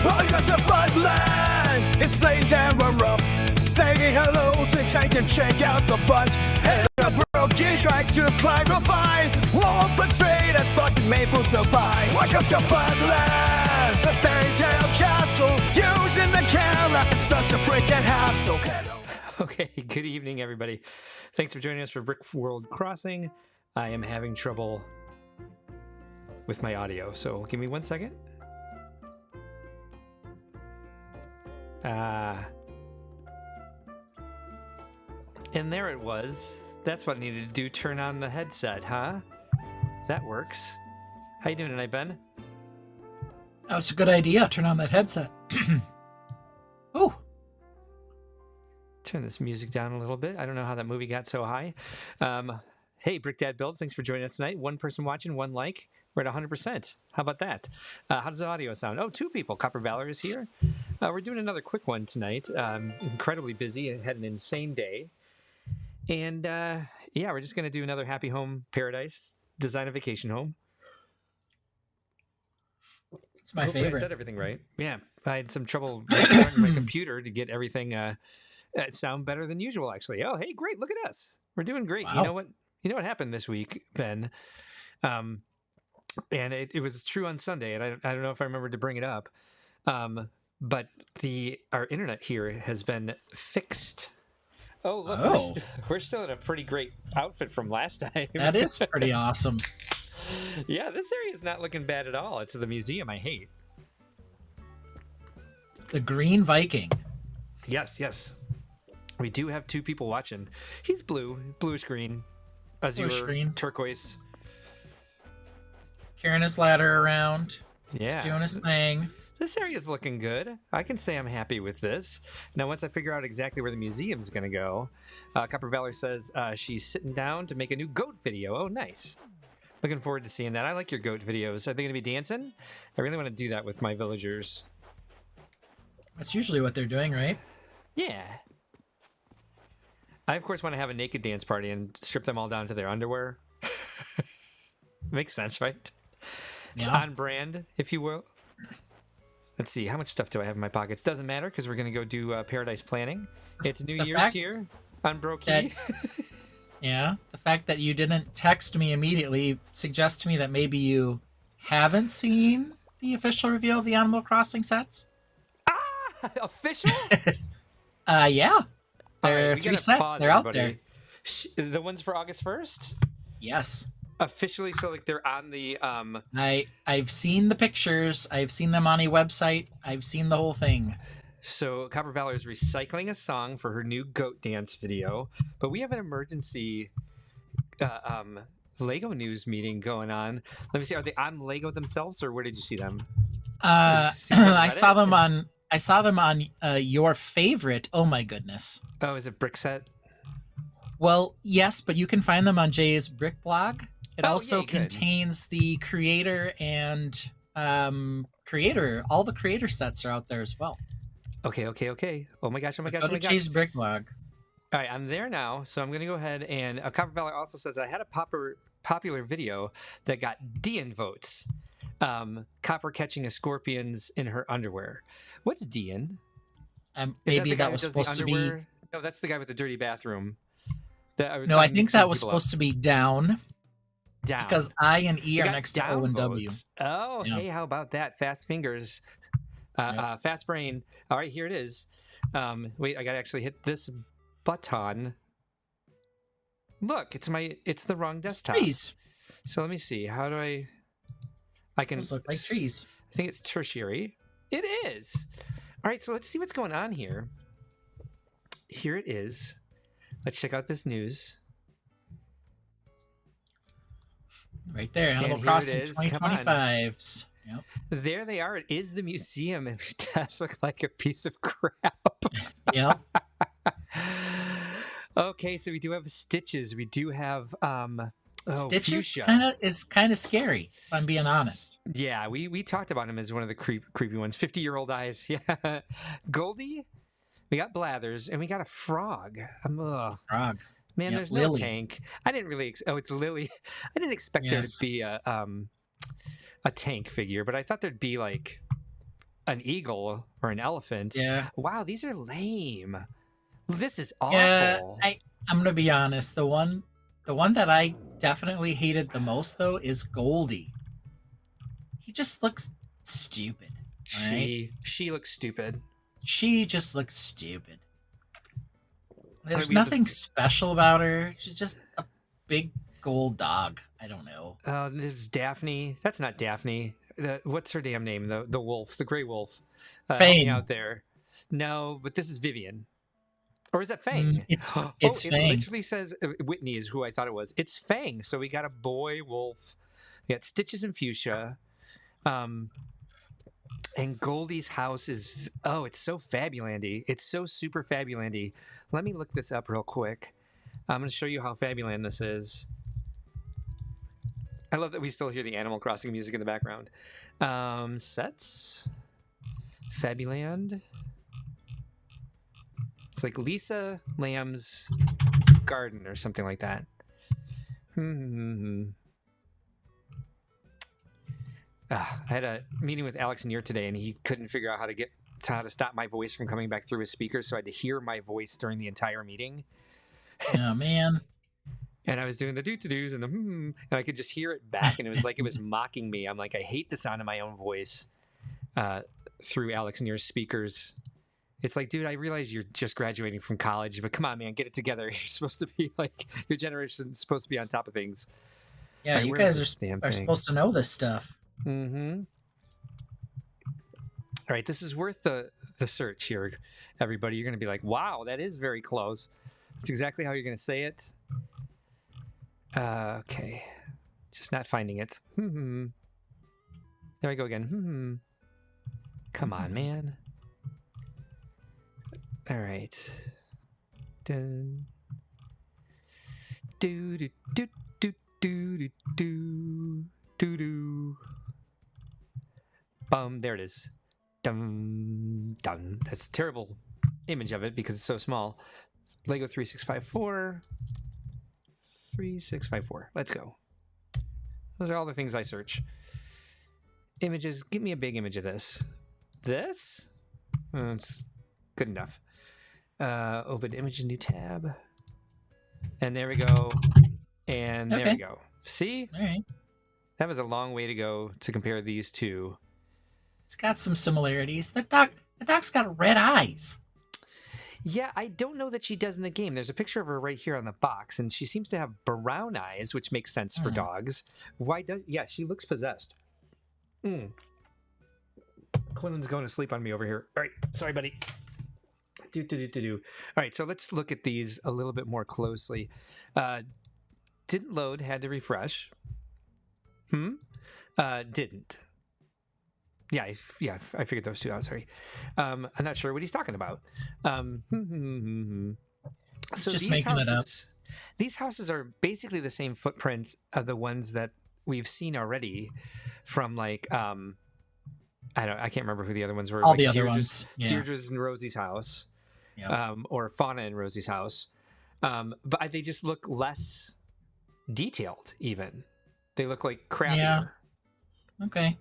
Welcome to Butland. It's laying down a rope, saying hello to Tank and check out the bunch. And a broken track to clarify. Wall portrayed as fucking maples no pine. Welcome to Butland, the fairy tale castle. Using the camera is such a freaking hassle. Okay, good evening, everybody. Thanks for joining us for Brick World Crossing. I am having trouble with my audio, so give me 1 second. And there it was. That's what I needed to do, turn on the headset, huh? That works. How you doing tonight, Ben? That was a good idea. Turn on that headset. Oh. Turn this music down a little bit. I don't know how that movie got so high. Hey, Brick Dad Builds, thanks for joining us tonight. One person watching, one like. We're at 100%. How about that? How does the audio sound? Oh, 2 people. Copper Valor is here. We're doing another quick one tonight. Incredibly busy. I had an insane day. And yeah, we're just going to do another Happy Home Paradise, design a vacation home. It's my favorite. I said everything right. Yeah, I had some trouble restarting my computer to get everything sound better than usual, actually. Oh, hey, great. Look at us. We're doing great. Wow. You know what happened this week, Ben? And it was true on Sunday, and I don't know if I remembered to bring it up. But our internet here has been fixed. Oh, look, we're still in a pretty great outfit from last time. That is pretty awesome. Yeah, this area is not looking bad at all. It's the museum I hate. The Green Viking. Yes. We do have 2 people watching. He's bluish green, azure, green. turquoise. Carrying his ladder around. Yeah. Just doing his thing. This area is looking good. I can say I'm happy with this. Now, once I figure out exactly where the museum's going to go, Copper Valor says she's sitting down to make a new goat video. Oh, nice. Looking forward to seeing that. I like your goat videos. Are they going to be dancing? I really want to do that with my villagers. That's usually what they're doing, right? Yeah. I, of course, want to have a naked dance party and strip them all down to their underwear. Makes sense, right? It's on brand, if you will. Let's see, how much stuff do I have in my pockets? Doesn't matter, because we're going to go do Paradise Planning. It's New Year's here on Brokey. Yeah, the fact that you didn't text me immediately suggests to me that maybe you haven't seen the official reveal of the Animal Crossing sets. Official? Yeah. There are right, 3 sets. They're out everybody. there. The ones for August 1st? Yes. Officially, so like they're on the... I've seen the pictures. I've seen them on a website. I've seen the whole thing. So Copper Valor is recycling a song for her new goat dance video, but we have an emergency Lego news meeting going on. Let me see, are they on Lego themselves, or where did you see them? I saw them on your favorite. Oh my goodness. Oh, is it Brickset? Well, yes, but you can find them on Jay's Brick blog. It also yay, good. contains the creator and all the creator sets are out there as well. Okay. Oh my gosh. Go to Jay's Brick blog. All right, I'm there now, so I'm going to go ahead and Copper Valor also says I had a popular video that got Dian votes. Copper catching a scorpions in her underwear. What's Dian? Maybe that was supposed to be... No, that's the guy with the dirty bathroom. No, I think that was supposed to be down. Down. Because I and E are next to O and W. Votes. Oh, yeah. Hey, how about that? Fast fingers. Fast brain. All right, here it is. Wait, I got to actually hit this button. Look, it's the wrong desktop. Trees. So let me see. How do I can... Those look like trees. I think it's tertiary. It is. All right, so let's see what's going on here. Here it is. Let's check out this news. Right there, Animal Crossing 2025s. Yep. There they are. It is the museum, and it does look like a piece of crap. Yep. Okay, so we do have Stitches. We do have Stitches Fuchsia. is kind of scary, if I'm being honest. Yeah, we talked about him as one of the creepy ones. 50-year-old eyes. Yeah. Goldie. We got Blathers, and we got a frog. Frog. Man, yep, there's Lily. no tank. I didn't really... it's Lily. I didn't expect there to be a tank figure, but I thought there'd be like an eagle or an elephant. Yeah. Wow, these are lame. This is awful. Yeah, I'm gonna be honest. The one that I definitely hated the most though is Goldie. He just looks stupid. Right? She looks stupid. She just looks stupid. There's we have nothing special about her. She's just a big gold dog. I don't know. This is Daphne. That's not Daphne. What's her damn name? The wolf, the gray wolf. Help me Fang. out there. No, but this is Vivian. Or is that Fang? It's It Fang. literally says Whitney is who I thought it was. It's Fang. So we got a boy wolf. We got Stitches and Fuchsia. And Goldie's house is it's so fabulandy. It's so super fabulandy. Let me look this up real quick. I'm going to show you how fabuland this is. I love that we still hear the Animal Crossing music in the background. Sets. Fabuland. It's like Lisa Lamb's garden or something like that. I had a meeting with Alex Neer today, and he couldn't figure out how to stop my voice from coming back through his speakers, so I had to hear my voice during the entire meeting. Oh man. And I was doing the do-to-dos and the and I could just hear it back, and it was like it was mocking me. I'm like, I hate the sound of my own voice through Alex Neer's speakers. It's like, dude, I realize you're just graduating from college, but come on, man, get it together. You're supposed to be like, your generation's supposed to be on top of things. Yeah, Right, you where guys is this damn are thing? supposed to know this stuff. Mm-hmm. All right, this is worth the search here, everybody. You're going to be like, wow, that is very close. That's exactly how you're going to say it. Okay. Just not finding it. There we go again. Come on, man. All right. Dun. Do do do do do do do do. There it is. Dun dun. That's a terrible image of it because it's so small. Lego 3654. 3654. Let's go. Those are all the things I search. Images. Give me a big image of this. This? It's good enough. Open image, new tab. And there we go. And there we go. See? All right. That was a long way to go to compare these two. It's got some similarities. The dog's got red eyes. Yeah, I don't know that she does in the game. There's a picture of her right here on the box, and she seems to have brown eyes, which makes sense for dogs. She looks possessed. Quinlan's going to sleep on me over here. All right, sorry, buddy. All right, so let's look at these a little bit more closely. Didn't load, had to refresh. Didn't. Yeah, I figured those two out. Sorry, I'm not sure what he's talking about. So just making it up. These houses are basically the same footprint of the ones that we've seen already from like I can't remember who the other ones were. All like the other ones. Yeah. Deirdre's and Rosie's house, Yeah. or Fauna and Rosie's house, but they just look less detailed. Even they look like crappier. Yeah. Okay.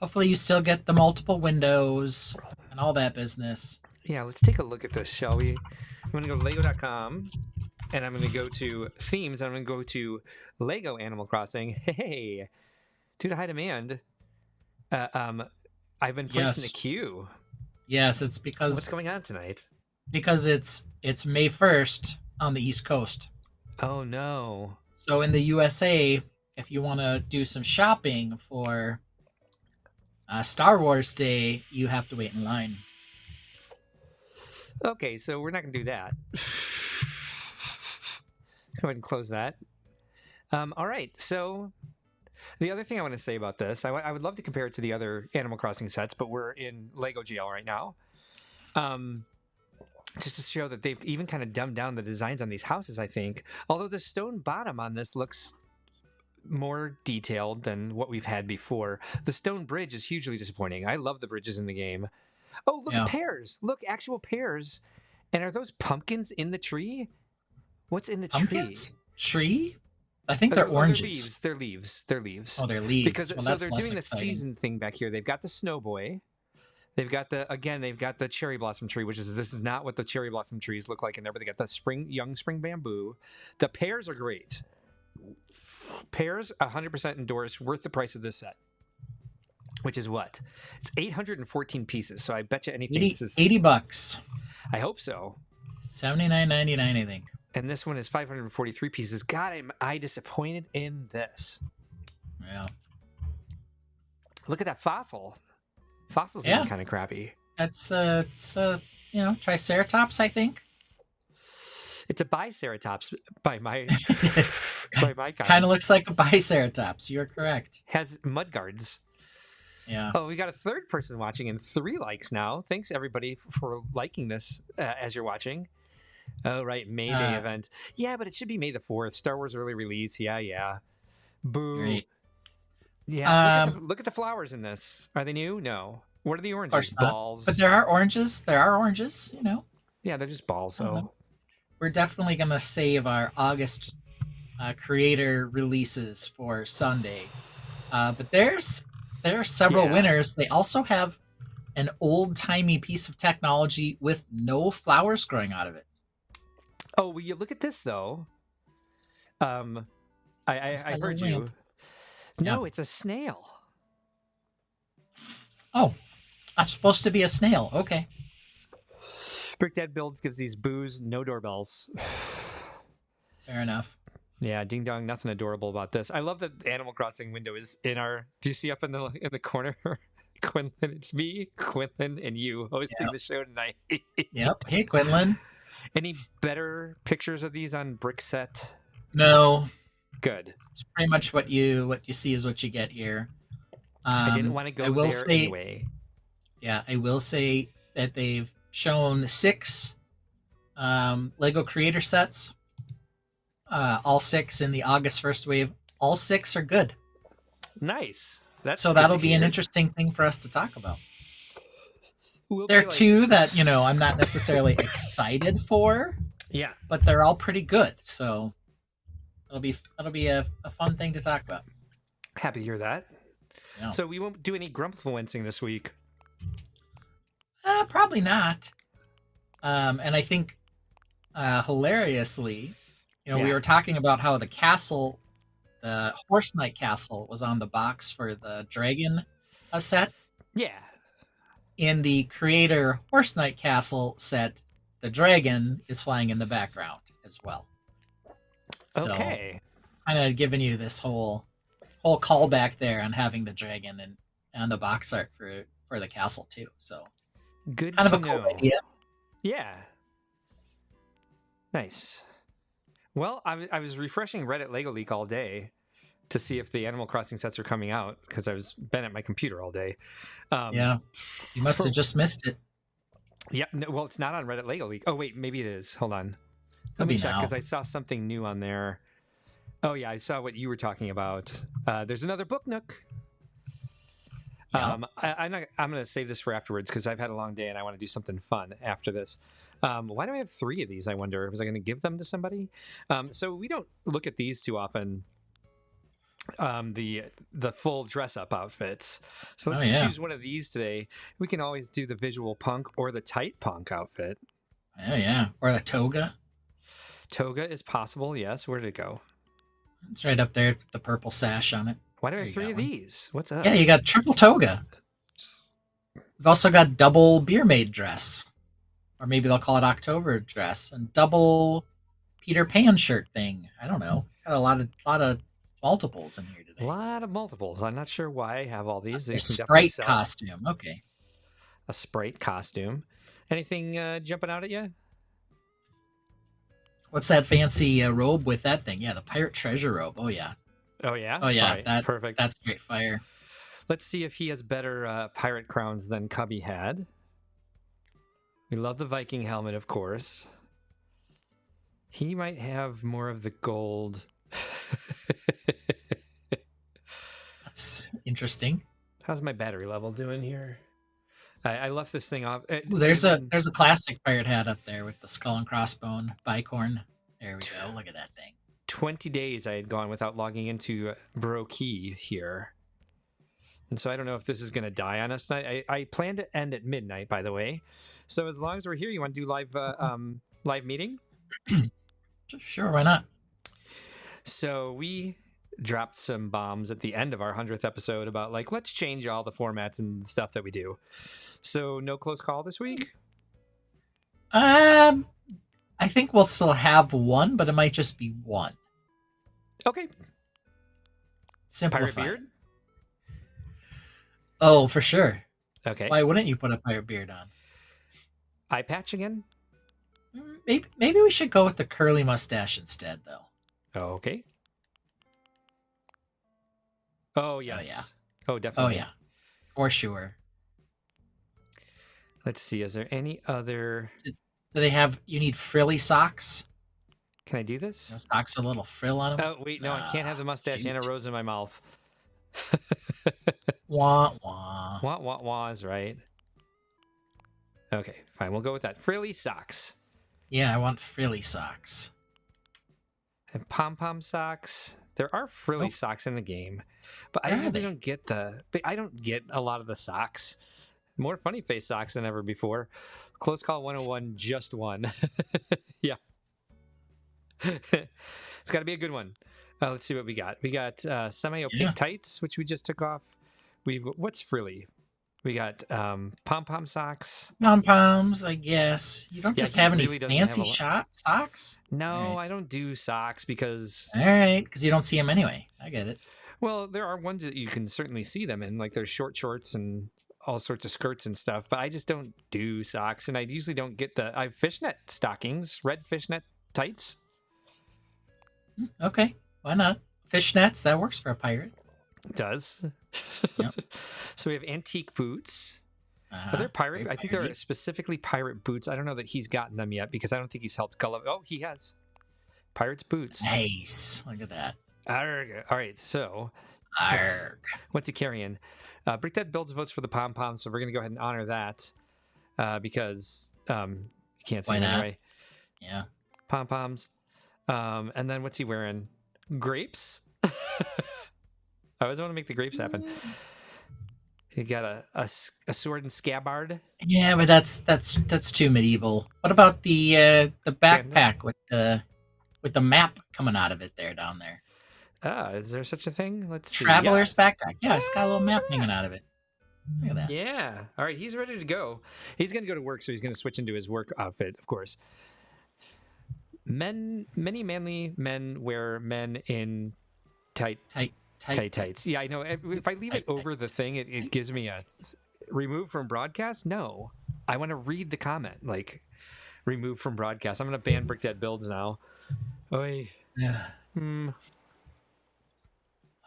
Hopefully you still get the multiple windows and all that business. Yeah, let's take a look at this, shall we? I'm going to go to lego.com, and I'm going to go to themes, and I'm going to go to Lego Animal Crossing. Hey, due to high demand, I've been placed in a queue. Yes, it's because... What's going on tonight? Because it's May 1st on the East Coast. Oh, no. So in the USA, if you want to do some shopping for... Star Wars Day, you have to wait in line. Okay, so we're not going to do that. Go ahead and close that. All right, so the other thing I want to say about this, I would love to compare it to the other Animal Crossing sets, but we're in Lego GL right now. Just to show that they've even kind of dumbed down the designs on these houses, I think. Although the stone bottom on this looks more detailed than what we've had before. The stone bridge is hugely disappointing. I love the bridges in the game. Oh, look at pears. Look, actual pears. And are those pumpkins in the tree? What's in the pumpkins? Tree? I think they're oranges. They're leaves. They're leaves. Oh, they're leaves. Because well, so that's they're less doing exciting. the season thing back here. They've got the snow boy. They've got the cherry blossom tree, this is not what the cherry blossom trees look like in there, but they got the young spring bamboo. The pears are great. Pears, 100% endorsed, worth the price of this set. Which is what? It's 814 pieces, so I bet you anything this is $80. I hope so. $79.99, I think. And this one is 543 pieces. God, am I disappointed in this. Yeah. Look at that fossil. Fossils are kind of crappy. It's Triceratops, I think. It's a Biceratops by my kind. Kind of looks like a Biceratops. You're correct. Has mudguards. Yeah. Oh, we got a third person watching and 3 likes now. Thanks everybody for liking this as you're watching. Oh, right, May Day event. Yeah, but it should be May the 4th. Star Wars early release. Yeah. Boo. Great. Yeah. Look at the flowers in this. Are they new? No. What are the oranges? Balls. But there are oranges. Yeah, they're just balls. So we're definitely gonna save our August creator releases for Sunday. But there are several winners. They also have an old-timey piece of technology with no flowers growing out of it. Oh, will you look at this though? I heard you. Lamp. No, it's a snail. Oh, that's supposed to be a snail. Okay. Brick Dad Builds gives these boos no doorbells. Fair enough. Yeah, ding dong, nothing adorable about this. I love that the Animal Crossing window is in our. Do you see up in the corner, Quinlan? It's me, Quinlan, and you hosting the show tonight. Yep. Hey, Quinlan. Any better pictures of these on Brickset? No. Good. It's pretty much what you see is what you get here. I didn't want to go there anyway. Yeah, I will say that they've shown 6 Lego Creator sets. All 6 in the August 1st wave. All 6 are good. Nice. That'll be an interesting thing for us to talk about. There are like 2 that, I'm not necessarily excited for. Yeah. But they're all pretty good. So that'll be a fun thing to talk about. Happy to hear that. Yeah. So we won't do any grumpfluencing this week. Probably not. And I think hilariously, we were talking about how the castle, the Horse Knight castle, was on the box for the dragon set. Yeah. In the creator Horse Knight castle set, the dragon is flying in the background as well. Okay. So, kind of giving you this whole callback there on having the dragon and on the box art for the castle too. So good. Kind of a cool idea. Yeah. Nice. Well, I was refreshing Reddit Lego Leak all day to see if the Animal Crossing sets are coming out because I was been at my computer all day. Yeah, you must have just missed it. Yeah, no, well, it's not on Reddit Lego Leak. Oh wait, maybe it is. Hold on, let me check because I saw something new on there. Oh yeah, I saw what you were talking about. There's another Book Nook. Yeah. I'm going to save this for afterwards because I've had a long day and I want to do something fun after this. Why do I have 3 of these? I wonder. Was I going to give them to somebody? So we don't look at these too often. The full dress up outfits. So let's choose one of these today. We can always do the visual punk or the tight punk outfit. Oh yeah, or the toga. Toga is possible. Yes. Where did it go? It's right up there with the purple sash on it. Why do I have 3 of these? What's up? Yeah, you got triple toga. We've also got double beer maid dress, or maybe they'll call it October dress, and double Peter Pan shirt thing. I don't know. Got a lot of multiples in here today. A lot of multiples. I'm not sure why I have all these. A Sprite costume. Okay. A Sprite costume. Anything jumping out at you? What's that fancy robe with that thing? Yeah, the pirate treasure robe. Oh yeah. Oh yeah. Oh yeah. Right, that perfect. That's straight fire. Let's see if he has better pirate crowns than Cubby had. We love the Viking helmet, of course. He might have more of the gold. That's interesting. How's my battery level doing here? I left this thing off. Ooh, there's a classic pirate hat up there with the skull and crossbone bicorn. There we go. Look at that thing. 20 days I had gone without logging into Bro Key here. And so I don't know if this is going to die on us tonight. I plan to end at midnight, by the way. So as long as we're here, you want to do live meeting? Sure, why not? So we dropped some bombs at the end of our 100th episode about like, let's change all the formats and stuff that we do. So no close call this week? I think we'll still have one, but it might just be one. Okay. Simplify. Pirate beard? Oh, for sure. Okay. Why wouldn't you put a pirate beard on? Eye patch again? Maybe we should go with the curly mustache instead, though. Okay. Oh, yes. Oh, yeah. Oh, definitely. Oh, yeah. For sure. Let's see. Is there any other... Do they have... You need frilly socks? Can I do this? Socks with a little frill on them? Oh, wait. No, I can't have the mustache and a rose in my mouth. Wah, wah. Wah, wah, wah is right. Okay, fine. We'll go with that. Frilly socks. Yeah, I want frilly socks. And pom-pom socks. There are frilly socks in the game, but I Where are usually they? don't get but I don't get a lot of the socks. More funny face socks than ever before. Close call 101, just one. Yeah. It's got to be a good one. Let's see what we got. We got semi-opaque tights, which we just took off. What's frilly? We got pom-pom socks. Pom-poms, I guess. You don't just have any really doesn't have fancy socks? No, All right. I don't do socks because... All right, because you don't see them anyway. I get it. Well, there are ones that you can certainly see them in, like there's short shorts and all sorts of skirts and stuff, but I just don't do socks, and I usually don't get I have fishnet stockings, red fishnet tights. Okay, why not? Fishnets, that works for a pirate. It does. Yep. So we have antique boots. Uh-huh. Are there pirate? Very I think they're piratey. specifically pirate boots. I don't know that he's gotten them yet because I don't think he's helped Gulliver. Oh, he has. Pirate's boots. Nice. Look at that. Arrgh. All right, so Arg. what's he carrying? Brick Dad builds votes for the pom pom, so we're gonna go ahead and honor that because you can't see Why him not? anyway. Yeah. Pom poms, and then what's he wearing? Grapes. I always want to make the grapes happen. He got a sword and scabbard. Yeah, but that's too medieval. What about the backpack with the map coming out of it there down there? Is there such a thing? Let's see. Traveler's Yes. backpack. Yeah, it's got a little map hanging out of it. Look at that. Yeah. All right, he's ready to go. He's going to go to work, so he's going to switch into his work outfit, of course. Many manly men wear men in tight tights. Yeah, I know. If I leave it over the thing, it gives me a remove from broadcast. No, I want to read the comment. Like, remove from broadcast. I'm going to ban Brick Dad builds now. Oy.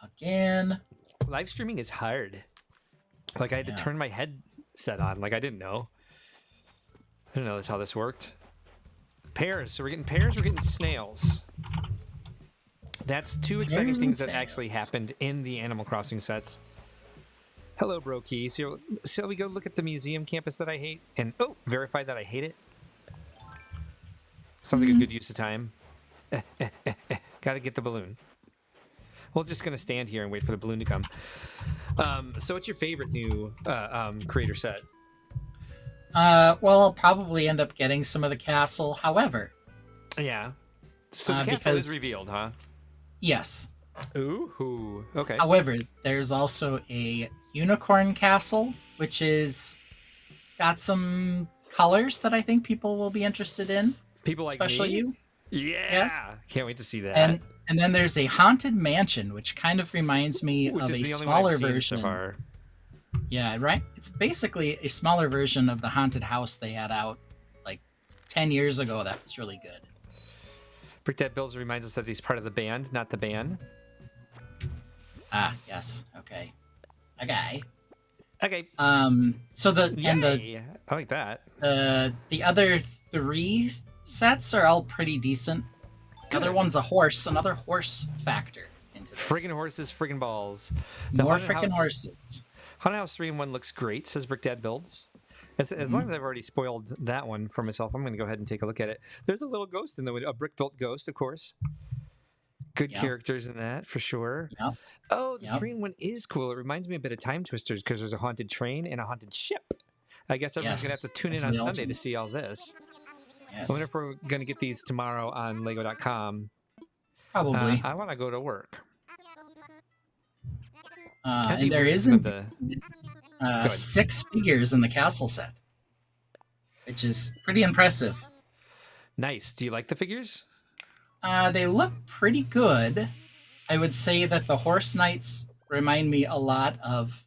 Again. Live streaming is hard. Like, I had to turn my headset on. Like, I didn't know. I didn't know that's how this worked. Pears. So we're getting pears. We're getting snails. That's two exciting Pears and things that snails. actually happened in the Animal Crossing sets. Hello, Bro Key. So, shall we go look at the museum campus that I hate? And, verify that I hate it? Sounds like a good use of time. Gotta get the balloon. We're just going to stand here and wait for the balloon to come. So what's your favorite new creator set? Well, I'll probably end up getting some of the castle. However, Yeah. So the castle is because- revealed, huh? yes. Ooh. Okay. However, there's also a unicorn castle, which is got some colors that I think people will be interested in, People like especially me? you. Yeah. Yes. Can't wait to see that. And then there's a haunted mansion, which kind of reminds me Which of is a the only one smaller I've seen version. so far. Yeah, right. It's basically a smaller version of the haunted house they had out like 10 years ago. That was really good. Brick Dad Bills reminds us that he's part of the band, not the band. Ah, yes. Okay. Okay. Okay. So Yay. I like that. the other three sets are all pretty decent. The other Good. one's another horse factor into this. Friggin' horses, friggin' balls. More Haunted frickin' House- horses. Haunted House 3 and 1 looks great, says Brick Dad Builds. As long as I've already spoiled that one for myself, I'm going to go ahead and take a look at it. There's a little ghost in the window, a brick-built ghost, of course. Good Yep. characters in that for sure. Yep. Oh, the Yep. 3-in-1 is cool. It reminds me a bit of Time Twisters because there's a haunted train and a haunted ship. I guess everyone's gonna have to Yes. tune in It's on the Sunday to ultimate. see all this. Yes. I wonder if we're gonna get these tomorrow on Lego.com. Probably. I want to go to work. And be there weird is for them indeed, Good. 6 figures in the castle set, which is pretty impressive. Nice. Do you like the figures? They look pretty good. I would say that the Horse Knights remind me a lot of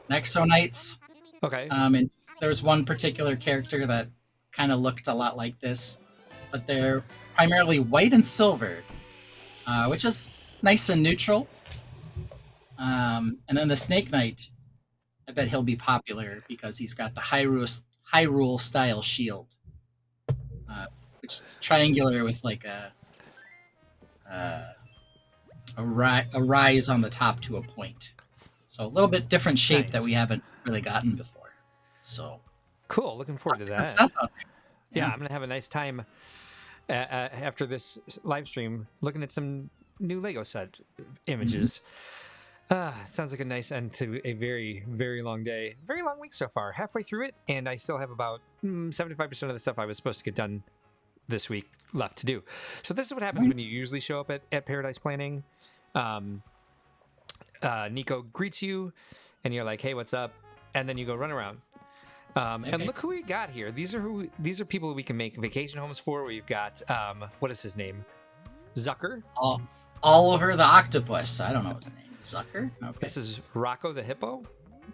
Nexo Knights. Okay. And there's one particular character that kind of looked a lot like this, but they're primarily white and silver, which is nice and neutral. And then the Snake Knight, I bet he'll be popular because he's got the Hyrule style shield, which is triangular with like a rise on the top to a point. So a little bit different shape that Nice. we haven't really gotten before. So Cool. Looking forward to good that. stuff out there. Yeah, I'm gonna have a nice time after this live stream looking at some new Lego set images. Sounds like a nice end to a very, very long day. Very long week so far. Halfway through it, and I still have about 75% of the stuff I was supposed to get done this week left to do. So this is what happens when you usually show up at Paradise Planning. Nico greets you, and you're like, "Hey, what's up?" And then you go run around. And look who we got here. These are people we can make vacation homes for. We've got what is his name? Zucker. Oliver the Octopus. I don't know his name. Zucker? Okay. This is Rocco the Hippo.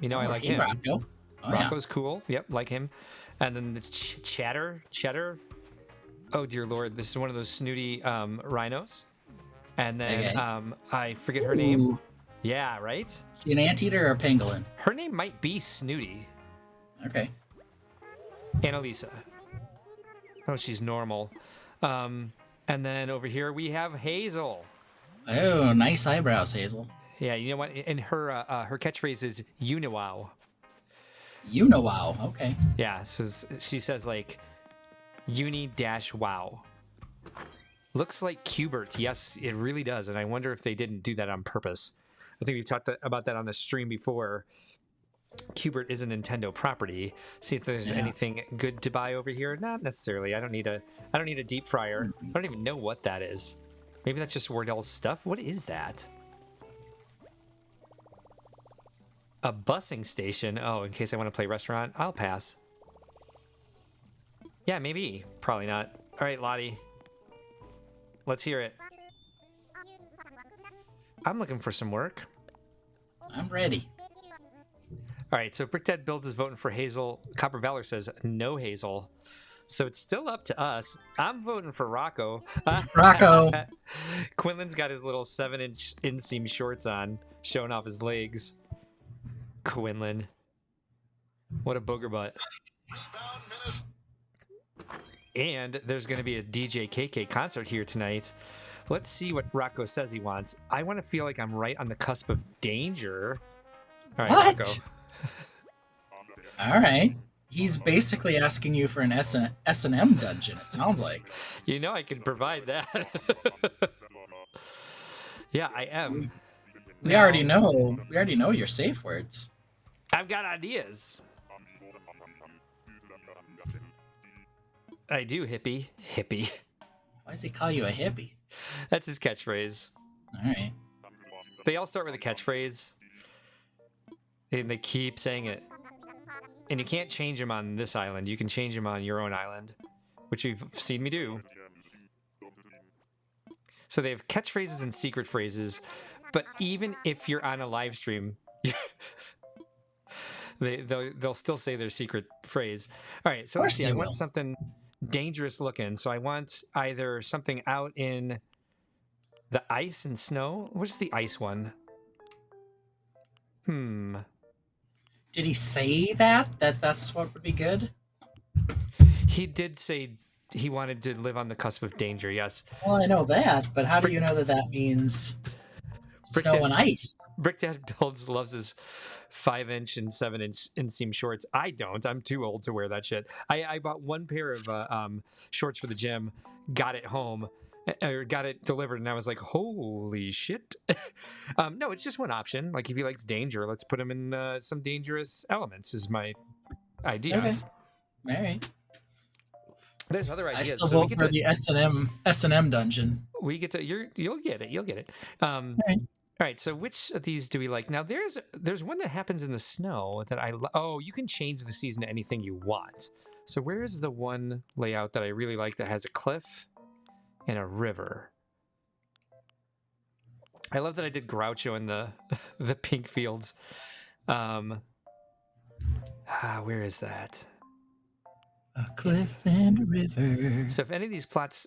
You know, I like him. Rocco. Oh, Rocco's cool. Yep, like him. And then the Cheddar. Oh dear Lord, this is one of those snooty rhinos. And then I forget her name. Ooh. Yeah, right? She an anteater or a pangolin? Her name might be Snooty. Okay. Annalisa. Oh, she's normal. And then over here we have Hazel. Oh, nice eyebrows, Hazel. Yeah, you know what? And her her catchphrase is "Uniwow." You know, wow. Okay. Yeah, so she says like "Uni-wow." Looks like Qbert. Yes, it really does. And I wonder if they didn't do that on purpose. I think we've talked about that on the stream before. Qbert is a Nintendo property. See if there's anything good to buy over here. Not necessarily. I don't need a deep fryer. I don't even know what that is. Maybe that's just Wardell's stuff. What is that? A busing station. Oh, in case I want to play restaurant, I'll pass. Yeah, maybe. Probably not. All right, Lottie. Let's hear it. I'm looking for some work. I'm ready. All right, so Brickdad Builds is voting for Hazel. Copper Valor says no Hazel. So it's still up to us. I'm voting for Rocco. Rocco. Quinlan's got his little 7-inch inseam shorts on, showing off his legs. Quinlan. What a booger butt. And there's going to be a DJ KK concert here tonight. Let's see what Rocco says he wants. I want to feel like I'm right on the cusp of danger. All right, What? Rocco. All right. He's basically asking you for an S&M dungeon, it sounds like. You know I can provide that. Yeah, I am. We already know your safe words. I've got ideas. I do, hippie. Hippie. Why does he call you a hippie? That's his catchphrase. All right. They all start with a catchphrase. And they keep saying it. And you can't change them on this island. You can change them on your own island, which you've seen me do. So they have catchphrases and secret phrases, but even if you're on a live stream, they'll still say their secret phrase. All right, so let's see. I want something dangerous looking. So I want either something out in the ice and snow. What's the ice one? Did he say that's what would be good? He did say he wanted to live on the cusp of danger, yes. Well, I know that, but how do you know that means snow and ice? Brickdad Builds loves his 5-inch and 7-inch inseam shorts. I don't. I'm too old to wear that shit. I bought one pair of shorts for the gym, got it home, or got it delivered, and I was like, holy shit. No, it's just one option. Like if he likes danger, let's put him in some dangerous elements. Is my idea. Okay. All right. There's other I ideas. still So we vote get for to the S&M dungeon. we get to you'll get it. You'll get it. All right. All right, so which of these do we like? Now, there's one that happens in the snow that oh, you can change the season to anything you want. So where is the one layout that I really like that has a cliff and a river? I love that I did Groucho in the the pink fields. Where is that? A cliff and a river. So if any of these plots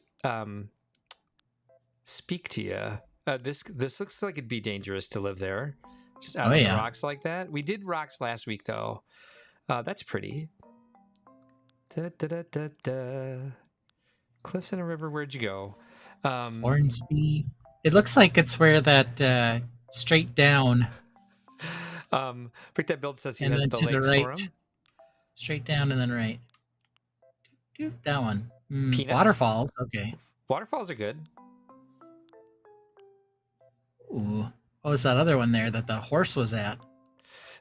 speak to you, this looks like it'd be dangerous to live there, just out on the rocks like that. We did rocks last week though. That's pretty. Da, da, da, da, da. Cliffs and a river. Where'd you go? Hornsby. It looks like it's where that straight down. Pick that build says he And has then the to the lakes right. for him. Straight down and then right. That one. Peanuts. Waterfalls. Okay. Waterfalls are good. Ooh. What was that other one there that the horse was at?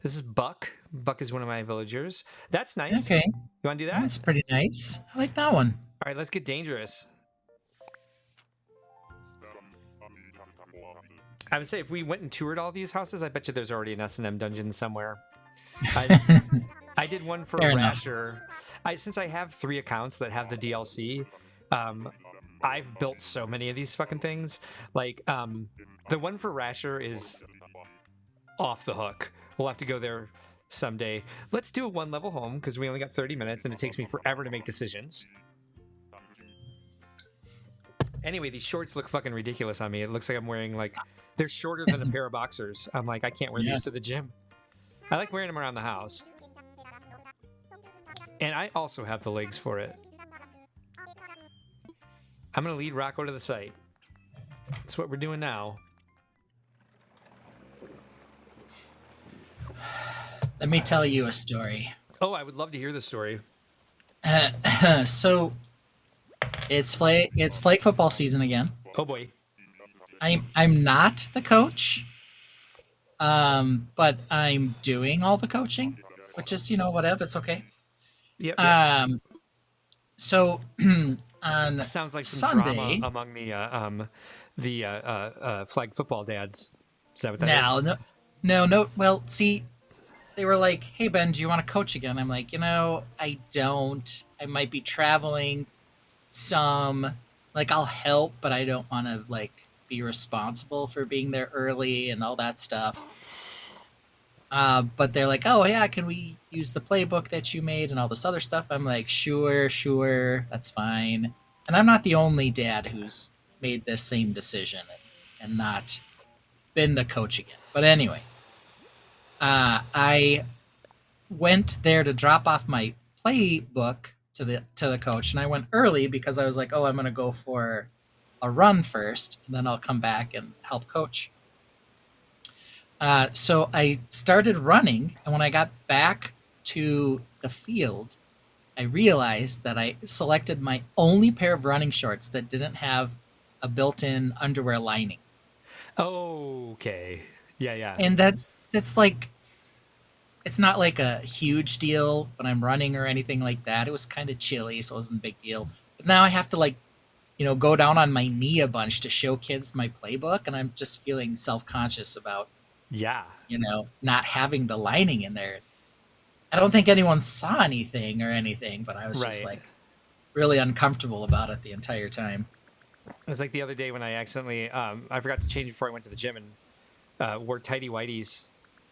This is Buck. Buck is one of my villagers. That's nice. Okay. You want to do that? That's pretty nice. I like that one. All right, let's get dangerous. I would say if we went and toured all these houses, I bet you there's already an S&M dungeon somewhere. I did one for Fair enough. Rasher. Since I have 3 accounts that have the DLC, I've built so many of these fucking things. Like, the one for Rasher is off the hook. We'll have to go there someday. Let's do a 1-level home because we only got 30 minutes and it takes me forever to make decisions. Anyway, these shorts look fucking ridiculous on me. It looks like I'm wearing, like, they're shorter than a pair of boxers. I'm like, I can't wear these to the gym. I like wearing them around the house. And I also have the legs for it. I'm going to lead Rocco to the site. That's what we're doing now. Let me tell you a story. Oh, I would love to hear the story. So it's flag football season again. Oh boy. I'm not the coach, but I'm doing all the coaching, which is whatever. It's okay. Yep. So on sounds like some Sunday, drama among the flag football dads. Is that what that is? No. Well, see, they were like, "Hey Ben, do you want to coach again?" I'm like, I don't. I might be traveling some. Like, I'll help, but I don't want to be responsible for being there early and all that stuff. But they're like, "Oh yeah, can we use the playbook that you made and all this other stuff?" I'm like, sure, that's fine. And I'm not the only dad who's made this same decision and not been the coach again. But anyway, I went there to drop off my playbook to the coach, and I went early because I was like, "Oh, I'm going to go for a run first, and then I'll come back and help coach." So I started running, and when I got back to the field, I realized that I selected my only pair of running shorts that didn't have a built-in underwear lining. Okay. Yeah. And that's like, it's not like a huge deal when I'm running or anything like that. It was kind of chilly, so it wasn't a big deal. But now I have to go down on my knee a bunch to show kids my playbook, and I'm just feeling self-conscious about not having the lining in there. I don't think anyone saw anything, but I was just really uncomfortable about it the entire time. It was like the other day when I accidentally I forgot to change before I went to the gym and wore tighty whities,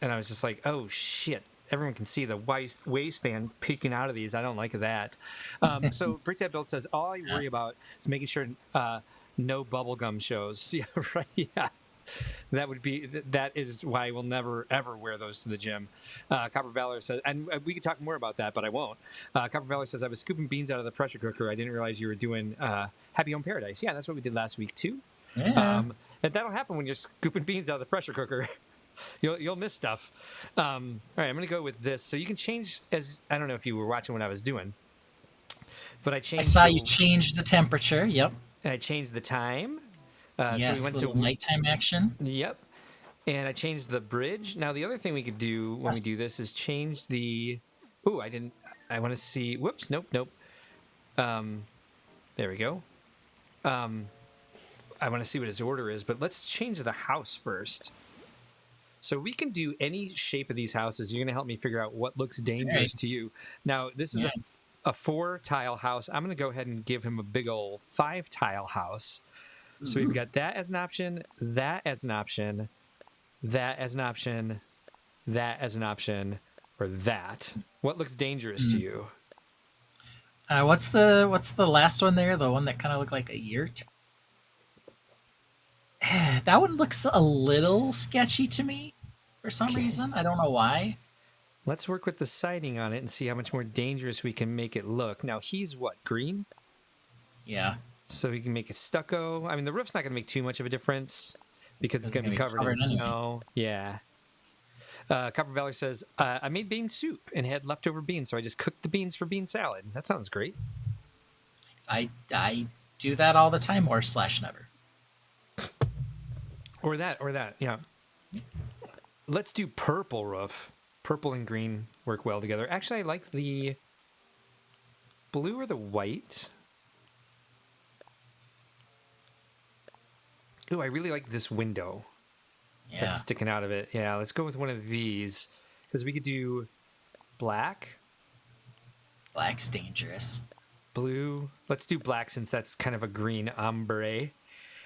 and I was just like, oh shit, everyone can see the waistband peeking out of these. I don't like that. So Brick Dad Build says all I worry about is making sure no bubblegum shows. Yeah, right. Yeah. That is why I will never ever wear those to the gym. Copper Valor says, and we could talk more about that, but I won't. Copper Valor says, I was scooping beans out of the pressure cooker. I didn't realize you were doing Happy Home Paradise. Yeah, that's what we did last week too. Yeah. And that'll happen when you're scooping beans out of the pressure cooker. You'll miss stuff. All right, I'm gonna go with this. So you can change I don't know if you were watching what I was doing, but I changed. I saw you change the temperature. Yep. And I changed the time. Yes, so we went little to nighttime action. Yep. And I changed the bridge. Now the other thing we could do when we Yes. do this is change the. Ooh, I didn't. I want to see. Whoops. Nope. There we go. I want to see what his order is, but let's change the house first. So we can do any shape of these houses. You're going to help me figure out what looks dangerous to you. Now, this is a 4-tile house. I'm going to go ahead and give him a big old 5-tile house. So we've got that as an option, that as an option, that as an option, that as an option, or that. What looks dangerous to you? What's the last one there? The one that kind of looked like a yurt. That one looks a little sketchy to me for some reason. I don't know why. Let's work with the siding on it and see how much more dangerous we can make it look. Now, he's what, green? Yeah. So we can make it stucco. I mean, the roof's not going to make too much of a difference because it's going to be covered in snow. Yeah. Copper Valor says, I made bean soup and had leftover beans, so I just cooked the beans for bean salad. That sounds great. I do that all the time, or slash never. Or that, yeah. Let's do purple roof. Purple and green work well together. Actually, I like the blue or the white. Ooh, I really like this window that's sticking out of it. Yeah, let's go with one of these because we could do black. Black's dangerous. Blue. Let's do black since that's kind of a green ombre.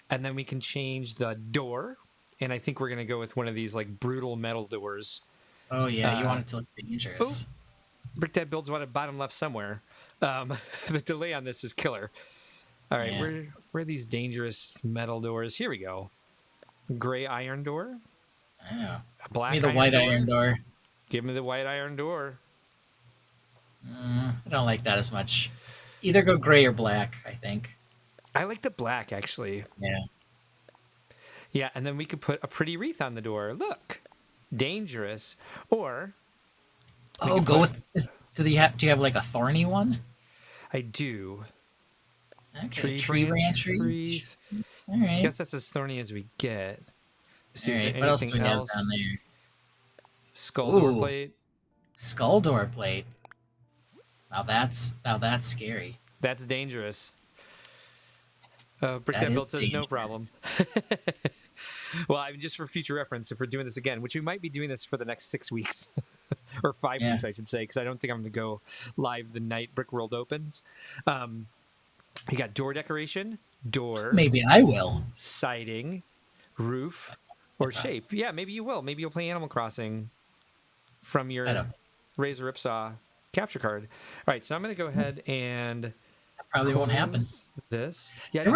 And then we can change the door. And I think we're going to go with one of these like brutal metal doors. Oh, yeah. You want it to look dangerous. Brick Dad Builds wanted bottom left somewhere. The delay on this is killer. All right, where are these dangerous metal doors? Here we go. Gray iron door. Yeah. Black. Give me the white iron door. Give me the white iron door. I don't like that as much. Either go gray or black, I think. I like the black, actually. Yeah. Yeah, and then we could put a pretty wreath on the door. Look. Dangerous. Or... go with... Do you have like a thorny one? I do. Okay, tree branch wreath. All right. I guess that's as thorny as we get. Let's see, All is right, there what else do anything we have else? down there? Skull door plate. Skull door plate. Now that's scary. That's dangerous. Brick That That is Built says dangerous. no problem. Well, I mean, just for future reference, if we're doing this again, which we might be doing this for the next 6 weeks, or 5 weeks, I should say, because I don't think I'm going to go live the night Brick World opens. You got door decoration, door. Maybe I will. Siding, roof, or shape. Yeah, maybe you will. Maybe you'll play Animal Crossing from your Razor Ripsaw capture card. All right, so I'm going to go ahead and that probably won't happen. This. Yeah, There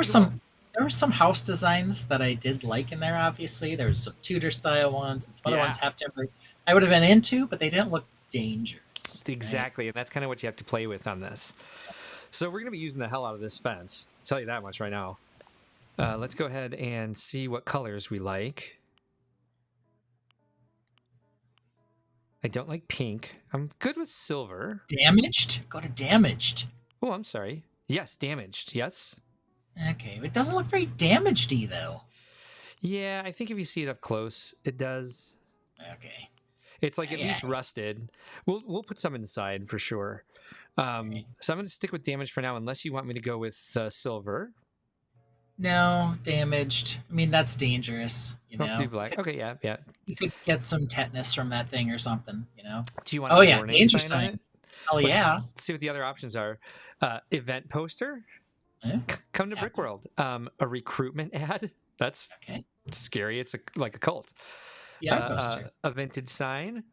were some house designs that I did like in there. Obviously, there was some Tudor style ones, and some other ones I would have been into, but they didn't look dangerous. Exactly, and that's kind of what you have to play with on this. So we're going to be using the hell out of this fence. I'll tell you that much right now. Let's go ahead and see what colors we like. I don't like pink. I'm good with silver. Damaged? Go to damaged. Oh, I'm sorry. Yes, damaged. Yes. Okay, it doesn't look very damaged-y, though. Yeah, I think if you see it up close, it does. Okay. It's like at least rusted. We'll put some inside for sure. So I'm going to stick with damage for now, unless you want me to go with silver. No, damaged. I mean, that's dangerous. Let's do black. Okay, yeah. You could get some tetanus from that thing or something, you know? Do you want a warning danger sign on sign. it? Oh, yeah. Let's see what the other options are. Event poster. Come to Brick World. A recruitment ad. That's scary. It's like a cult. Yeah, poster. A vintage sign.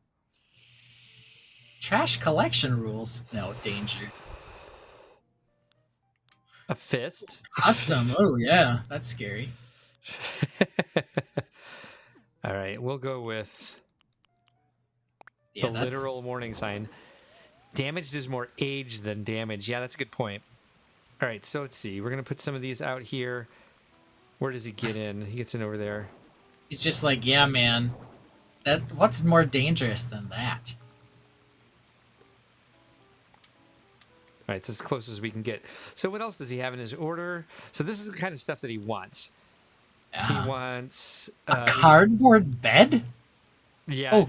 Trash collection rules. No, danger. A fist. Custom. Oh, yeah. That's scary. All right. We'll go with Yeah, the literal warning sign. Damaged is more age than damage. Yeah, that's a good point. All right. So let's see. We're going to put some of these out here. Where does he get in? He gets in over there. He's just like, yeah, man. What's more dangerous than that? All Right, this is as close as we can get. So what else does he have in his order? So this is the kind of stuff that he wants. He wants a cardboard bed. Yeah. Oh,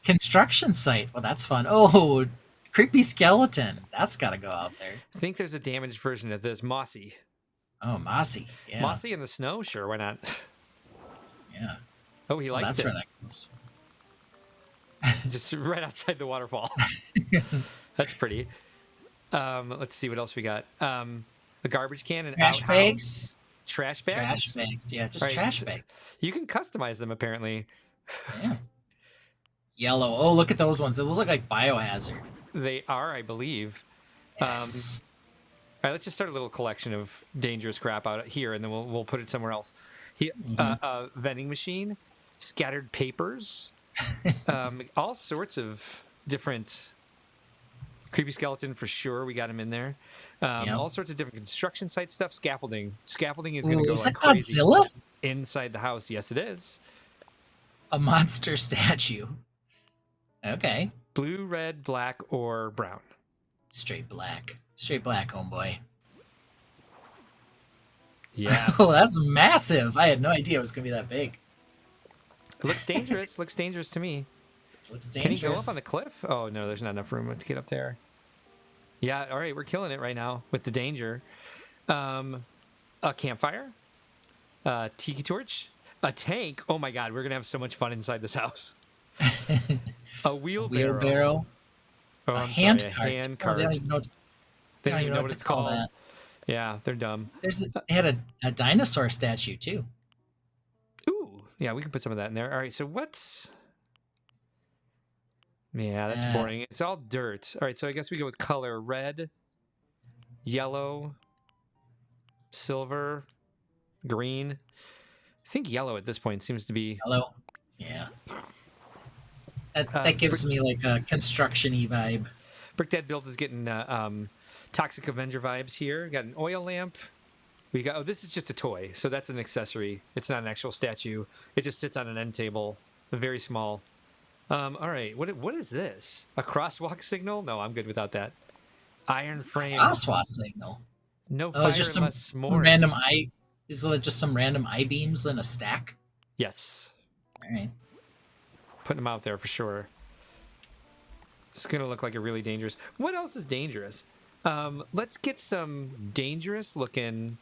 construction site. Well, that's fun. Oh, creepy skeleton. That's got to go out there. I think there's a damaged version of this. Mossy. Oh, mossy. Yeah. Mossy in the snow? Sure, why not? Yeah. Oh, he likes that's it. where that goes. Just right outside the waterfall. That's pretty. Let's see what else we got. A garbage can and trash outhouse. bags. Trash bags? Trash bags, yeah, just trash bags. You can customize them, apparently. Yeah. Yellow. Oh, look at those ones. Those look like Biohazard. They are, I believe. Yes. All right, let's just start a little collection of dangerous crap out here, and then we'll put it somewhere else. Vending machine, scattered papers, all sorts of different creepy skeleton for sure. We got him in there. All sorts of different construction site stuff. Scaffolding. Scaffolding is going to go like crazy Godzilla inside the house. Yes, it is. A monster statue. Okay. Blue, red, black, or brown. Straight black. Straight black, homeboy. Yes. Oh, that's massive. I had no idea it was going to be that big. It looks dangerous. Looks dangerous to me. Looks dangerous. Can he go up on the cliff? Oh, no, there's not enough room to get up there. Yeah, all right, we're killing it right now with the danger. A campfire. Tiki torch. A tank. Oh, my God, we're going to have so much fun inside this house. A wheelbarrow. Oh, I'm sorry. A hand cart. They don't even know what, it's called. That. Yeah, they're dumb. They had a dinosaur statue, too. Ooh, yeah, we can put some of that in there. All right, so what's... Yeah, that's boring. It's all dirt. All right, so I guess we go with color. Red, yellow, silver, green. I think yellow at this point seems to be... Yellow? Yeah. That gives me like a construction-y vibe. Brick Dad Builds is getting Toxic Avenger vibes here. Got an oil lamp. We got... Oh, this is just a toy, so that's an accessory. It's not an actual statue. It just sits on an end table. Very small. All right, what is this? A crosswalk signal? No, I'm good without that. Iron frame. Crosswalk signal. No fire unless s'mores. Random eye. Is it just some random eye beams in a stack? Yes. All right. Putting them out there for sure. It's gonna look like a really dangerous. What else is dangerous? Let's get some dangerous looking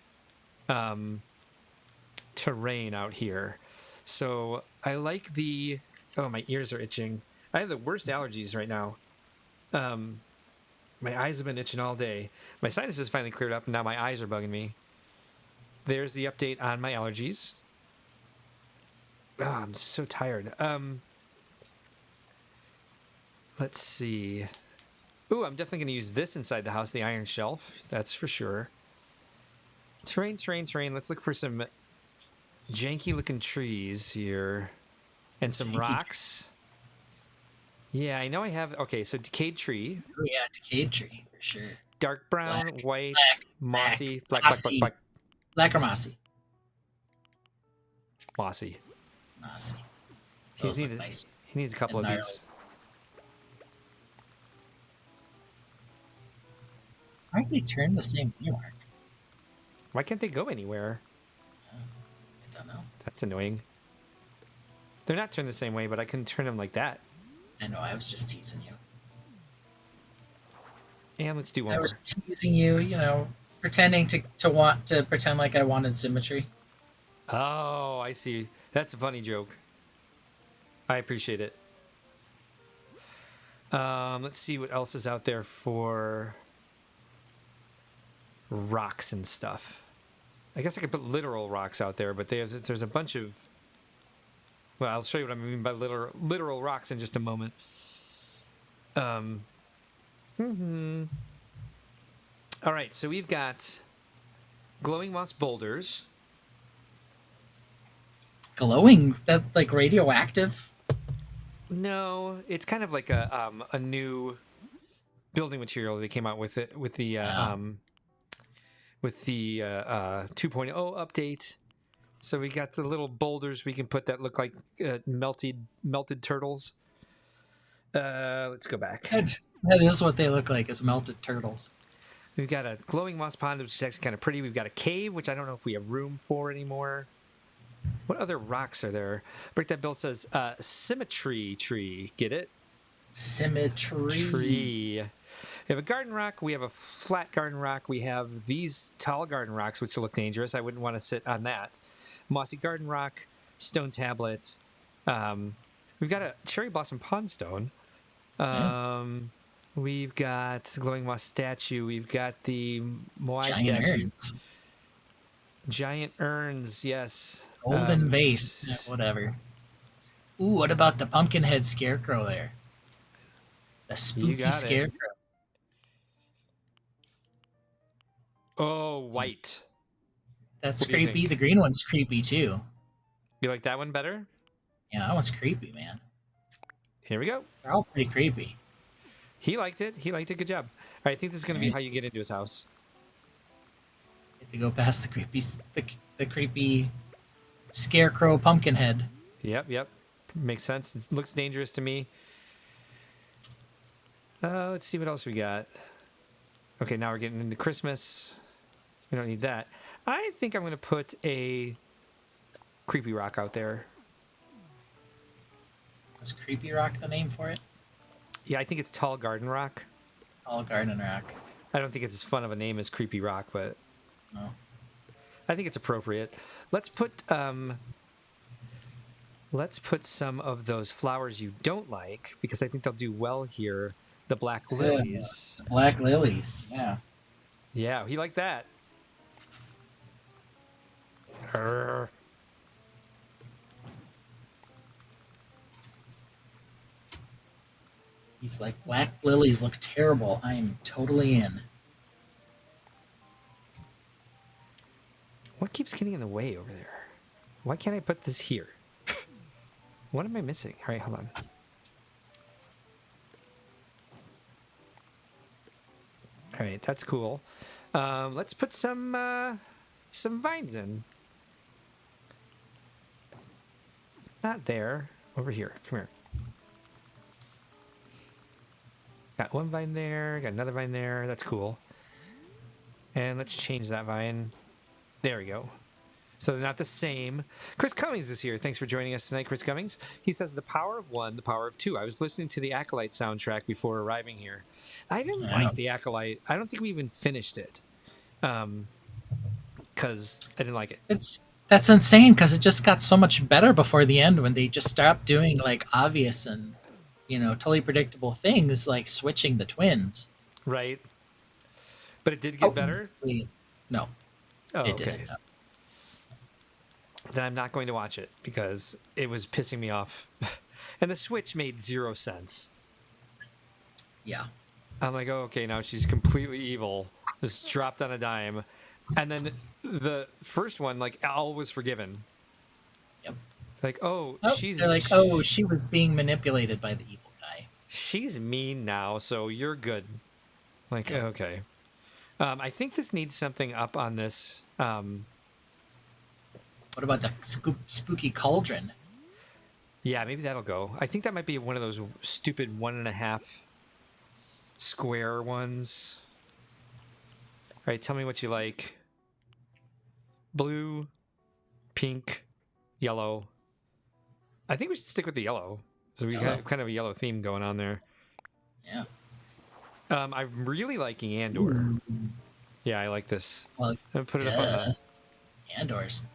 terrain out here. So I like the... Oh, my ears are itching. I have the worst allergies right now. My eyes have been itching all day. My sinuses finally cleared up, and now my eyes are bugging me. There's the update on my allergies. Oh, I'm so tired. Let's see. Ooh, I'm definitely going to use this inside the house, the iron shelf. That's for sure. Terrain. Let's look for some janky-looking trees here. And some rocks. Yeah, I know I have... Okay, so decayed tree. Oh, yeah, decayed tree, for sure. Dark brown, white, mossy. Black. Black or mossy? Mossy. Mossy. He needs a couple of these. Why aren't they turned the same way, Mark? Why can't they go anywhere? I don't know. That's annoying. They're not turned the same way, but I couldn't turn them like that. I know, I was just teasing you. And let's do one more. I was teasing you, pretending to want to pretend like I wanted symmetry. Oh, I see. That's a funny joke. I appreciate it. Let's see what else is out there for rocks and stuff. I guess I could put literal rocks out there, but there's a bunch of... Well, I'll show you what I mean by literal rocks in just a moment. All right, so we've got glowing moss boulders. Glowing? That like radioactive? No, it's kind of like a new building material they came out with it with the 2.0 update. So we got the little boulders we can put that look like melted turtles. Let's go back. That is what they look like, is melted turtles. We've got a glowing moss pond, which is actually kind of pretty. We've got a cave, which I don't know if we have room for anymore. What other rocks are there? Brick That Bill says, symmetry tree. Get it? Symmetry. Tree. We have a garden rock. We have a flat garden rock. We have these tall garden rocks, which look dangerous. I wouldn't want to sit on that. Mossy garden rock, stone tablets. We've got a cherry blossom pond stone. We've got glowing moss statue. We've got the Moai Giant statue. urns. Giant urns, yes. Golden vase. Yeah, whatever. Ooh, what about the pumpkin head scarecrow there? The spooky scarecrow. Oh, white. That's What do you creepy. think? The green one's creepy too. You like that one better? Yeah, that one's creepy, man. Here we go. They're all pretty creepy. He liked it. He liked it. Good job. All right, I think this is going to be how you get into his house. Get to go past the creepy scarecrow pumpkin head. Yep. Makes sense. It looks dangerous to me. Let's see what else we got. Okay, now we're getting into Christmas. We don't need that. I think I'm going to put a creepy rock out there. Was Creepy Rock the name for it? Yeah, I think it's tall garden rock. All garden rock. I don't think it's as fun of a name as creepy rock, but No. I think it's appropriate. Let's put some of those flowers you don't like, because I think they'll do well here. The black lilies. Black lilies. Yeah. Yeah, he liked that. Arr. He's like, black lilies look terrible. I'm totally in. What keeps getting in the way over there? Why can't I put this here? What am I missing? All right, hold on. All right, that's cool. Let's put some vines in. Not there. Over here. Come here. Got one vine there. Got another vine there. That's cool. And let's change that vine. There we go. So they're not the same. Chris Cummings is here. Thanks for joining us tonight, Chris Cummings. He says, the power of one, the power of two. I was listening to the Acolyte soundtrack before arriving here. I didn't like the Acolyte. I don't think we even finished it. Because I didn't like it. That's insane, because it just got so much better before the end when they just stopped doing like obvious and totally predictable things like switching the twins. Right. But it did get better? No. Oh, it okay. didn't. No. Then I'm not going to watch it because it was pissing me off. And the switch made 0 sense. Yeah. I'm like, oh, okay, now she's completely evil. Just dropped on a dime. And then the first one, like, all was forgiven. Yep. Like, They're like, she was being manipulated by the evil guy. She's mean now, so you're good. Like, okay. I think this needs something up on this. What about the spooky cauldron? Yeah, maybe that'll go. I think that might be one of those stupid 1.5 square ones. All right, tell me what you like. Blue, pink, yellow. I think we should stick with the yellow. So we got kind of a yellow theme going on there. Yeah. I'm really liking Andor. Yeah, I like this. Well, I'm gonna put it up on the... Andor's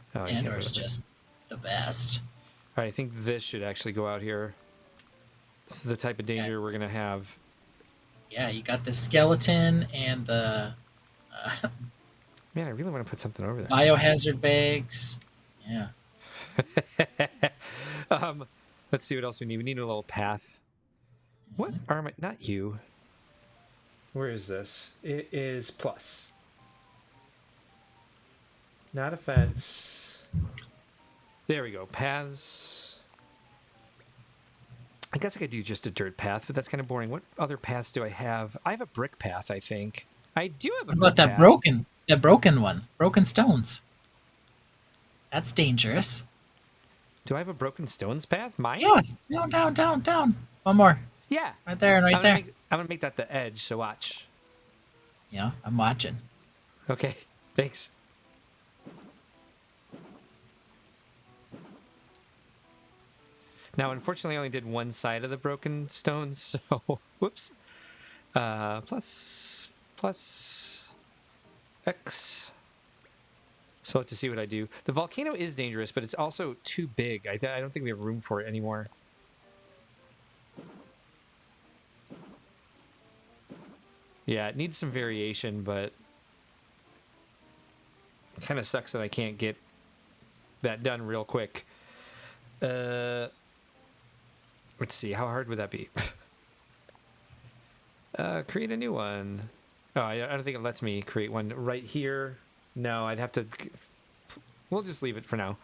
just the best. All right, I think this should actually go out here. This is the type of danger we're gonna have. Yeah, you got the skeleton and the Man, I really want to put something over there. biohazard bags. Yeah. Let's see what else we need. We need a little path. What are my... Not you. Where is this? It is plus. Not a fence. There we go. Paths. I guess I could do just a dirt path, but that's kind of boring. What other paths do I have? I have a brick path, I think. I do have a What brick about that path. broken one? Broken stones. That's dangerous. Do I have a broken stones path? Mine? Yeah. Down. One more. Yeah. Right there and right there. I'm going to make that the edge, so watch. Yeah, I'm watching. Okay, thanks. Now, unfortunately, I only did one side of the broken stones, so whoops. Plus X. So let's see what I do. The volcano is dangerous, but it's also too big. I don't think we have room for it anymore. Yeah, it needs some variation, but it kind of sucks that I can't get that done real quick. Let's see, how hard would that be? Create a new one. Oh, I don't think it lets me create one right here. No, I'd have to. We'll just leave it for now.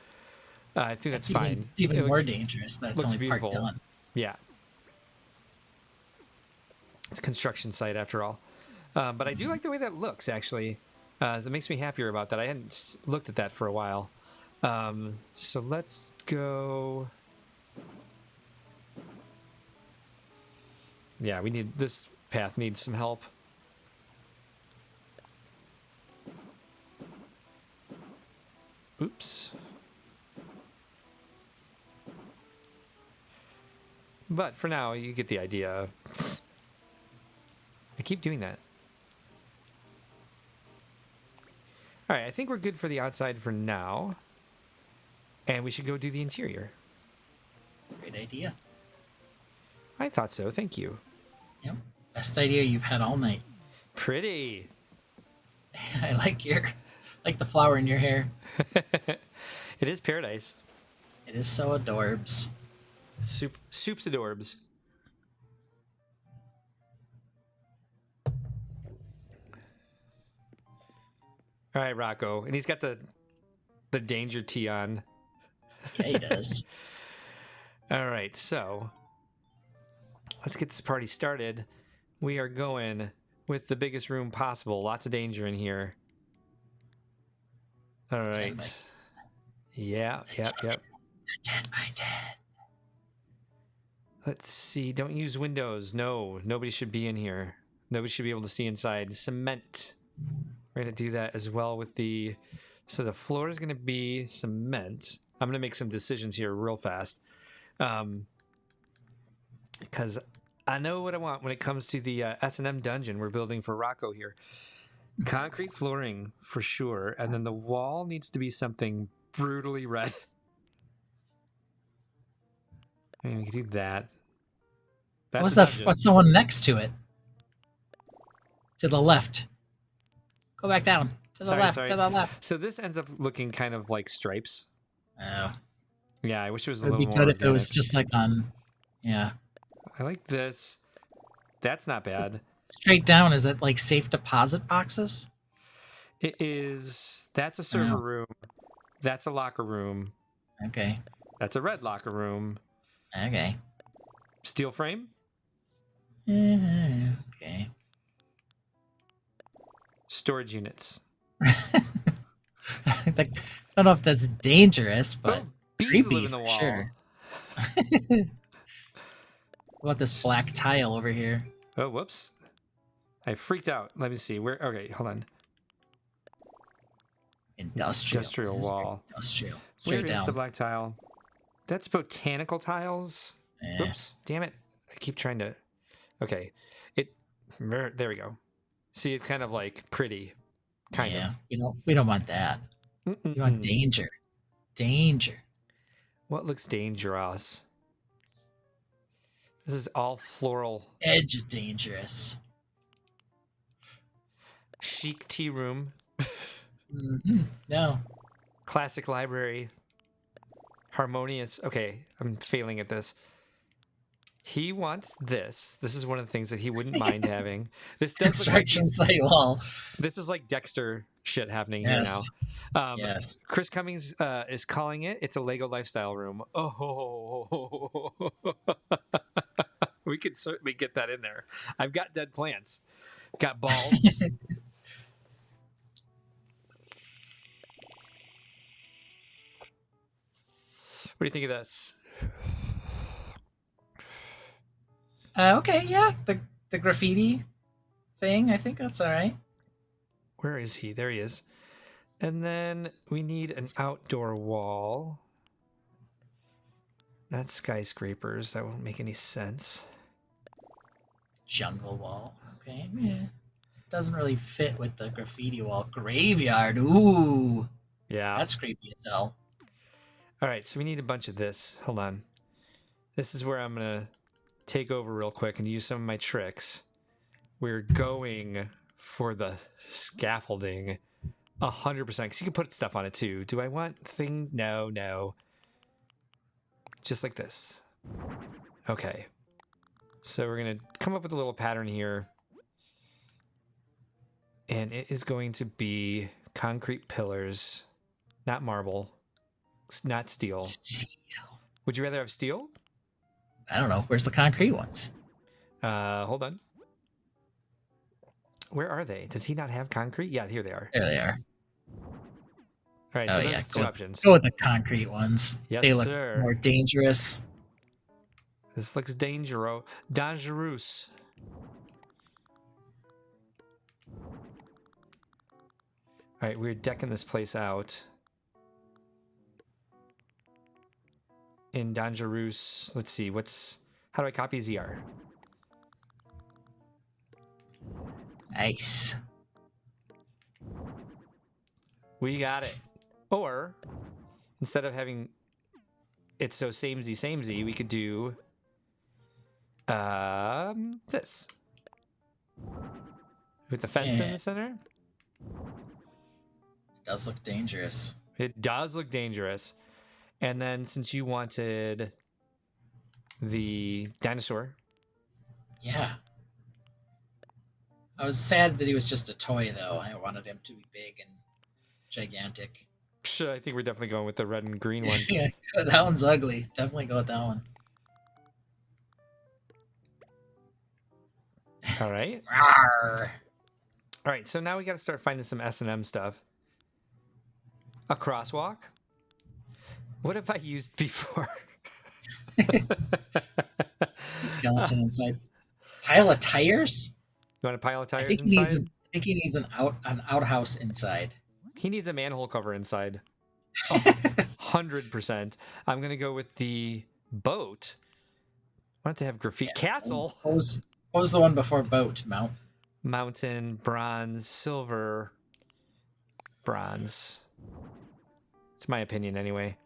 I think that's fine. It's even more dangerous. That's only beautiful. part done. Yeah. It's a construction site after all. But I do like the way that looks, actually. It makes me happier about that. I hadn't looked at that for a while. So let's go. Yeah, we need this path needs some help. Oops. But for now, you get the idea. I keep doing that. All right, I think we're good for the outside for now. And we should go do the interior. Great idea. I thought so. Thank you. Yep. Best idea you've had all night. Pretty. I like the flower in your hair. It is paradise. It is so adorbs. Soup's adorbs. All right, Rocco. And he's got the danger tee on. Yeah, he does. All right, so let's get this party started. We are going with the biggest room possible. Lots of danger in here. All right. Yeah, yep. 10 by 10. Let's see. Don't use windows. No, nobody should be in here. Nobody should be able to see inside. Cement. We're going to do that as well with the... So the floor is going to be cement. I'm going to make some decisions here real fast. Because I know what I want when it comes to the S&M dungeon we're building for Rocco here. Concrete flooring for sure. And then the wall needs to be something brutally red. And we can do that. What's the one next to it? To the left. Go back down. To the left. To the left. So this ends up looking kind of like stripes. Oh. Yeah, I wish it was a It would little be more good if it was organic. just like on... Yeah. I like this. That's not bad. Straight down, is it like safe deposit boxes? It is. That's a server room. That's a locker room. Okay. That's a red locker room. Okay. Steel frame. Okay. Storage units. I don't know if that's dangerous, but bees creepy live in the for wall. sure. What about this black tile over here? Oh, whoops. I freaked out. Let me see. Where? Okay, hold on. Industrial wall. Industrial. Where Straight is down. the black tile? That's botanical tiles. Eh. Oops. Damn it. I keep trying to... Okay. There we go. See, it's kind of like pretty. Kind of. We don't want that. Mm-mm-mm. We want danger. Danger. What looks dangerous? This is all floral. Edge of dangerous. Chic tea room. No. Classic library. Harmonious. Okay, I'm failing at this. He wants this. This is one of the things that he wouldn't mind having. This does Construction site wall. This is like Dexter shit happening here now. Yes. Chris Cummings is calling it. It's a Lego lifestyle room. Oh, we could certainly get that in there. I've got dead plants. Got balls. What do you think of this? Okay, yeah. The graffiti thing, I think that's all right. Where is he? There he is. And then we need an outdoor wall. Not skyscrapers. That won't make any sense. Jungle wall. Okay. Yeah. It doesn't really fit with the graffiti wall. Graveyard. Ooh. Yeah. That's creepy as hell. All right, so we need a bunch of this. Hold on. This is where I'm going to take over real quick and use some of my tricks. We're going for the scaffolding 100%, because you can put stuff on it too. Do I want things? No. Just like this. Okay. So we're going to come up with a little pattern here. And it is going to be concrete pillars, not marble, not steel. Would you rather have steel? I don't know. Where's the concrete ones? Hold on. Where are they? Does he not have concrete? Yeah, here they are. There they are. All right, so those are two options. Go with the concrete ones. Yes, they look sir. more dangerous. This looks dangerous. All right, we're decking this place out. In Dangerous, let's see, how do I copy ZR? Nice. We got it. Or, instead of having it so samey, we could do this. With the fence in the center. It does look dangerous. It does look dangerous. And then since you wanted the dinosaur. Yeah. I was sad that he was just a toy, though. I wanted him to be big and gigantic. I think we're definitely going with the red and green one. Yeah, that one's ugly. Definitely go with that one. All right. Rawr. All right, so now we got to start finding some S&M stuff. A crosswalk? What have I used before? Skeleton inside. Pile of tires? You want a pile of tires I think inside? he needs an outhouse inside. He needs a manhole cover inside. 100%. I'm going to go with the boat. I want it to have graffiti. Yeah. Castle. What was the one before boat? Mountain, bronze, silver, bronze. It's my opinion anyway.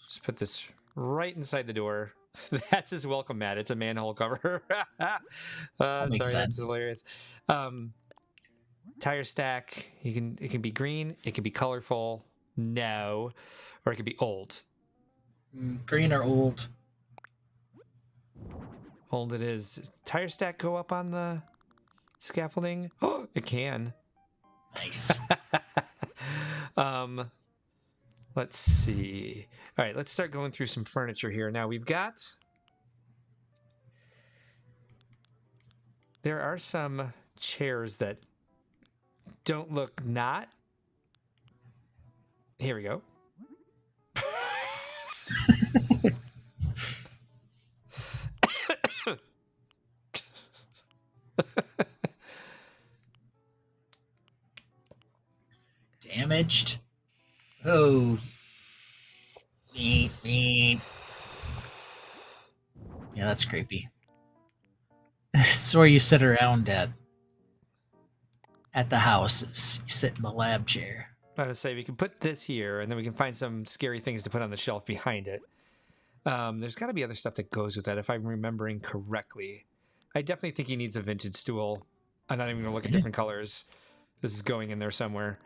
Just put this right inside the door. That's his welcome mat. It's a manhole cover. Makes sorry, sense. that's hilarious. Tire stack. It can be green. It can be colorful. No, or it could be old. Green or old? Old it is. Tire stack go up on the scaffolding? Oh, it can. Nice. Let's see. All right, let's start going through some furniture here. Now we've got. There are some chairs that don't look not. Here we go. Damaged. Oh. Meep. Yeah, that's creepy. This is where you sit around at the house. You sit in the lab chair. I would say we can put this here, and then we can find some scary things to put on the shelf behind it. There's got to be other stuff that goes with that, if I'm remembering correctly. I definitely think he needs a vintage stool. I'm not even going to look at different colors. This is going in there somewhere.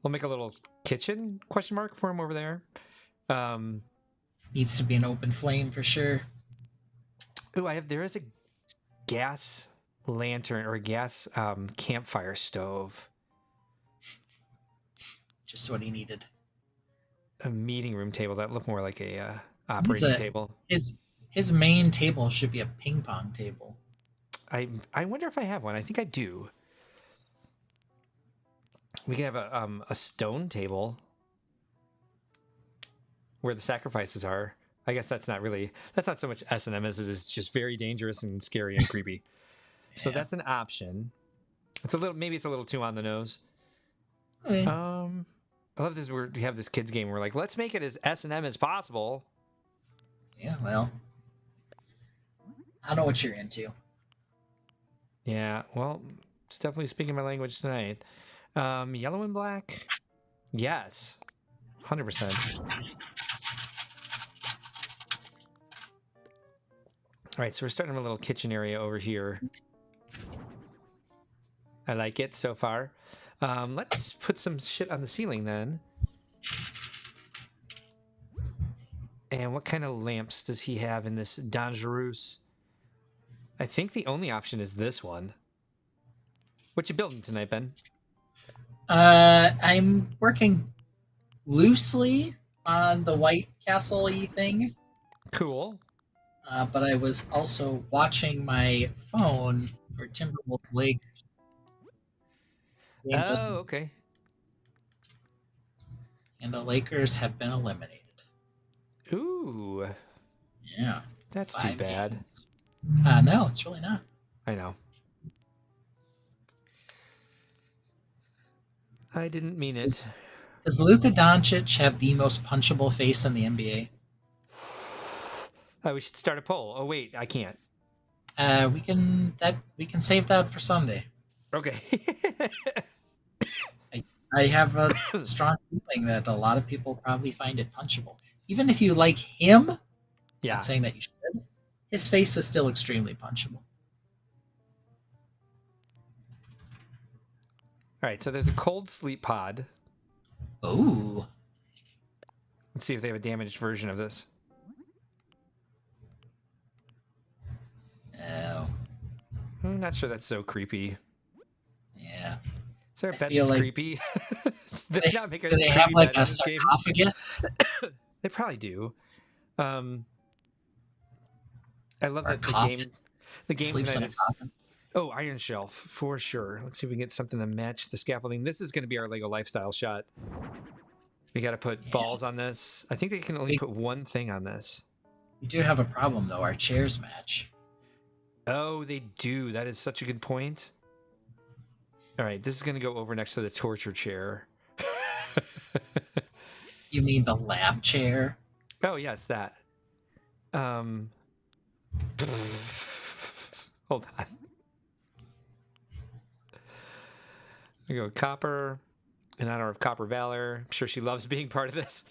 We'll make a little kitchen question mark for him over there. Needs to be an open flame for sure. Ooh, there is a gas lantern or a gas campfire stove. Just what he needed. A meeting room table that looked more like a operating table. His main table should be a ping pong table. I wonder if I have one. I think I do. We can have a stone table where the sacrifices are. I guess that's not so much S&M as it is just very dangerous and scary and creepy. So that's an option. Maybe it's a little too on the nose. I mean, I love this. We have this kids game. We're like, let's make it as S&M as possible. yeah, well, I know what you're into. Yeah, well, it's definitely speaking my language tonight. Yellow and black? Yes. 100%. All right, so we're starting a little kitchen area over here. I like it so far. Let's put some shit on the ceiling then. And what kind of lamps does he have in this Dangerous? I think the only option is this one. What you building tonight, Ben? I'm working loosely on the White Castle-y thing, Cool. but I was also watching my phone for Timberwolves Lakers. Oh, okay. And the Lakers have been eliminated. Ooh, Yeah. that's too 5 bad. games. No, it's really not. I know. I didn't mean it. Does Luka Doncic have the most punchable face in the NBA? We should start a poll. Oh wait, I can't. We can save that for Sunday. Okay. I have a strong feeling that a lot of people probably find it punchable. Even if you like him, Yeah. not saying that you should, his face is still extremely punchable. All right, so there's a cold sleep pod. Ooh. Let's see if they have a damaged version of this. Oh. I'm not sure that's so creepy. Yeah. Is there a I bed feel that's like- creepy? Did they not make a Do they creepy have like bed in a this game? sarcophagus? They probably do. I love Or a that the coffin? game. The game Sleeps in tonight a is coffin? Iron Shelf for sure. Let's see if we can get something to match the scaffolding. This is going to be our Lego lifestyle shot. We got to put balls on this. I think they can only put one thing on this. We do have a problem though. Our chairs match. Oh, they do. That is such a good point. All right, this is going to go over next to the torture chair. You mean the lab chair? Oh, yes, that. Hold on. We go Copper in honor of Copper Valor. I'm sure she loves being part of this.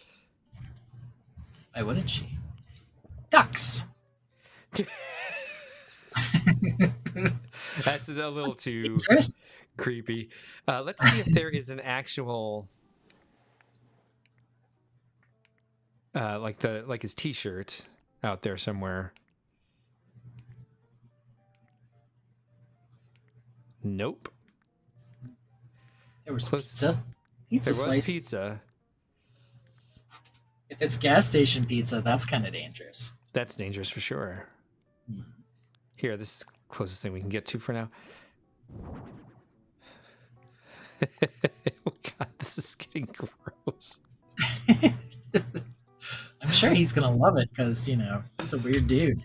Why wouldn't she? Ducks. That's a little too Chris? creepy. Let's see if there is an actual like his t-shirt out there somewhere. Nope. There was Close. pizza. Pizza There was slices. pizza. If it's gas station pizza, that's kind of dangerous. That's dangerous for sure. Here, this is the closest thing we can get to for now. Oh god, this is getting gross. I'm sure he's gonna love it because he's a weird dude.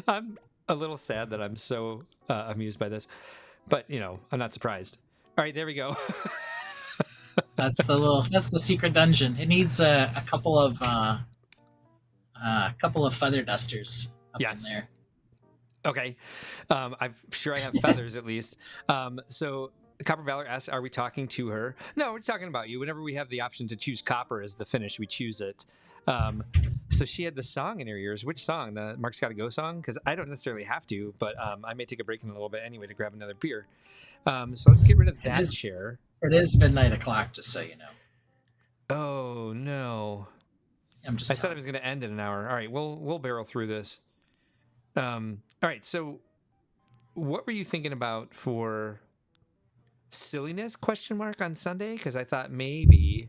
I'm a little sad that I'm so amused by this, but I'm not surprised. All right, there we go. That's the secret dungeon. It needs a couple of feather dusters up in there. Okay. I'm sure I have feathers at least. So Copper Valor asks, are we talking to her? No, we're talking about you. Whenever we have the option to choose Copper as the finish, we choose it. So she had the song in her ears. Which song? The Mark's Gotta Go song? Because I don't necessarily have to, but I may take a break in a little bit anyway to grab another beer. So let's get rid of that chair. It is midnight o'clock, just so you know. Oh, no. I said I was going to end in an hour. All right, we'll barrel through this. All right, so what were you thinking about for silliness ? On Sunday? Because I thought maybe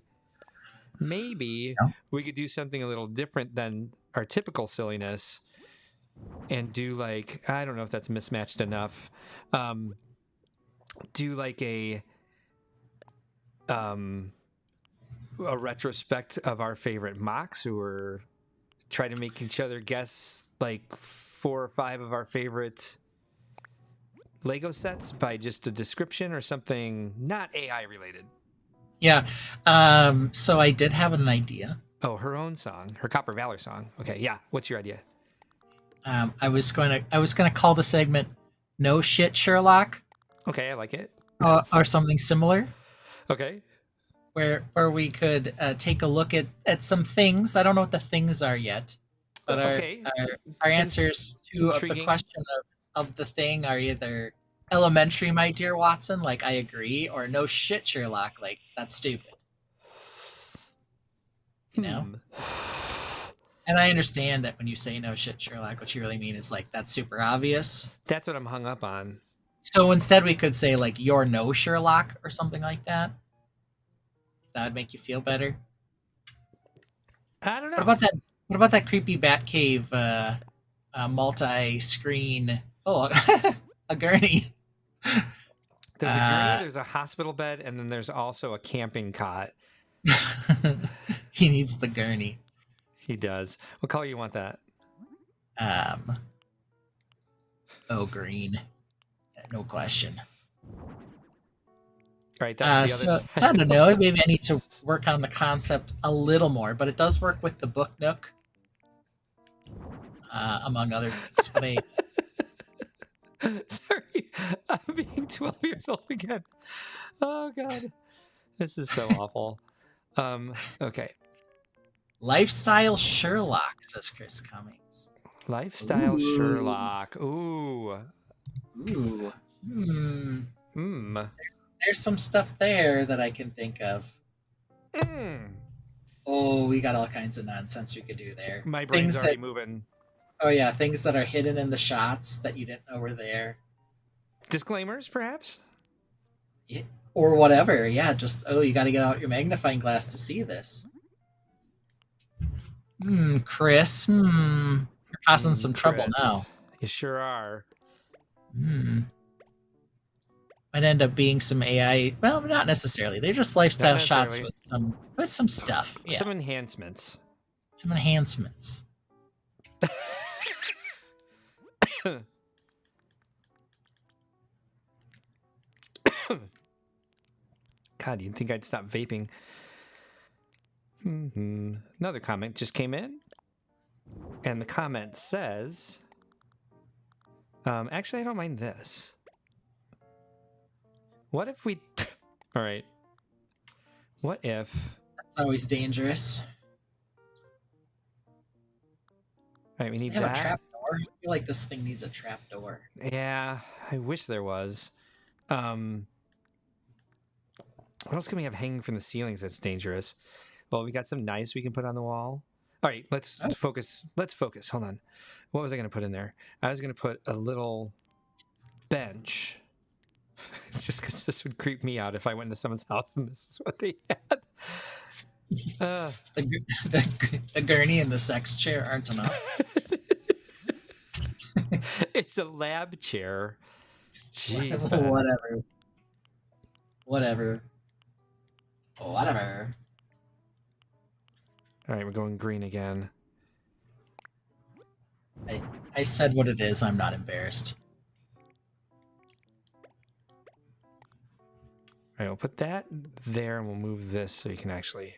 we could do something a little different than our typical silliness and do like, I don't know if that's mismatched enough. Do like a retrospect of our favorite mocks, or try to make each other guess like 4 or 5 of our favorite Lego sets by just a description or something not AI related? Yeah. So I did have an idea. Oh, her own song, her Copper Valor song. Okay, yeah. What's your idea? I was gonna call the segment "No Shit Sherlock" Okay, I like it. or something similar, Okay. where we could take a look at some things. I don't know what the things are yet, but Okay. our answers to of the Intriguing. question of the thing are either elementary, my dear Watson, like I agree, or no shit, Sherlock, like that's stupid. You know? And I understand that when you say no shit, Sherlock, what you really mean is like that's super obvious. That's what I'm hung up on. So instead, we could say like "You're no Sherlock" or something like that. If that would make you feel better. I don't know. What about that creepy Batcave multi-screen? Oh, a gurney. There's a gurney, there's a hospital bed, and then there's also a camping cot. He needs the gurney. He does. What color you want that? Oh, green. No question. All right, that's the other So I don't know. Maybe I need to work on the concept a little more, but it does work with the book nook, among other things. But Sorry, I'm being 12 years old again. Oh god, this is so awful. Okay. Lifestyle Sherlock, says Chris Cummings. Lifestyle Ooh. Sherlock. Ooh. Ooh. Hmm. There's some stuff there that I can think of. Oh, we got all kinds of nonsense we could do there. My brain's already moving. Oh yeah, things that are hidden in the shots that you didn't know were there. Disclaimers, perhaps? Yeah, or whatever. Yeah, just you got to get out your magnifying glass to see this. Chris. You're causing some trouble Chris, now. You sure are. Might end up being some AI. Well, not necessarily. They're just lifestyle shots with some stuff. Yeah. Some enhancements. Some enhancements. God, you'd think I'd stop vaping. Another comment just came in. And the comment says... actually, I don't mind this. What if we... All right. What if... That's always dangerous. All right, we need They have that. a trap door. I feel like this thing needs a trap door. Yeah, I wish there was. What else can we have hanging from the ceilings that's dangerous? Well, we got some knives we can put on the wall. All right, let's focus. Let's focus. Hold on. What was I going to put in there? I was going to put a little bench. It's just because this would creep me out if I went to someone's house and this is what they had. The gurney and the sex chair aren't enough. It's a lab chair. Jeez, Whatever. All right, we're going green again. I said what it is. I'm not embarrassed. All right, we'll put that there and we'll move this so you can actually...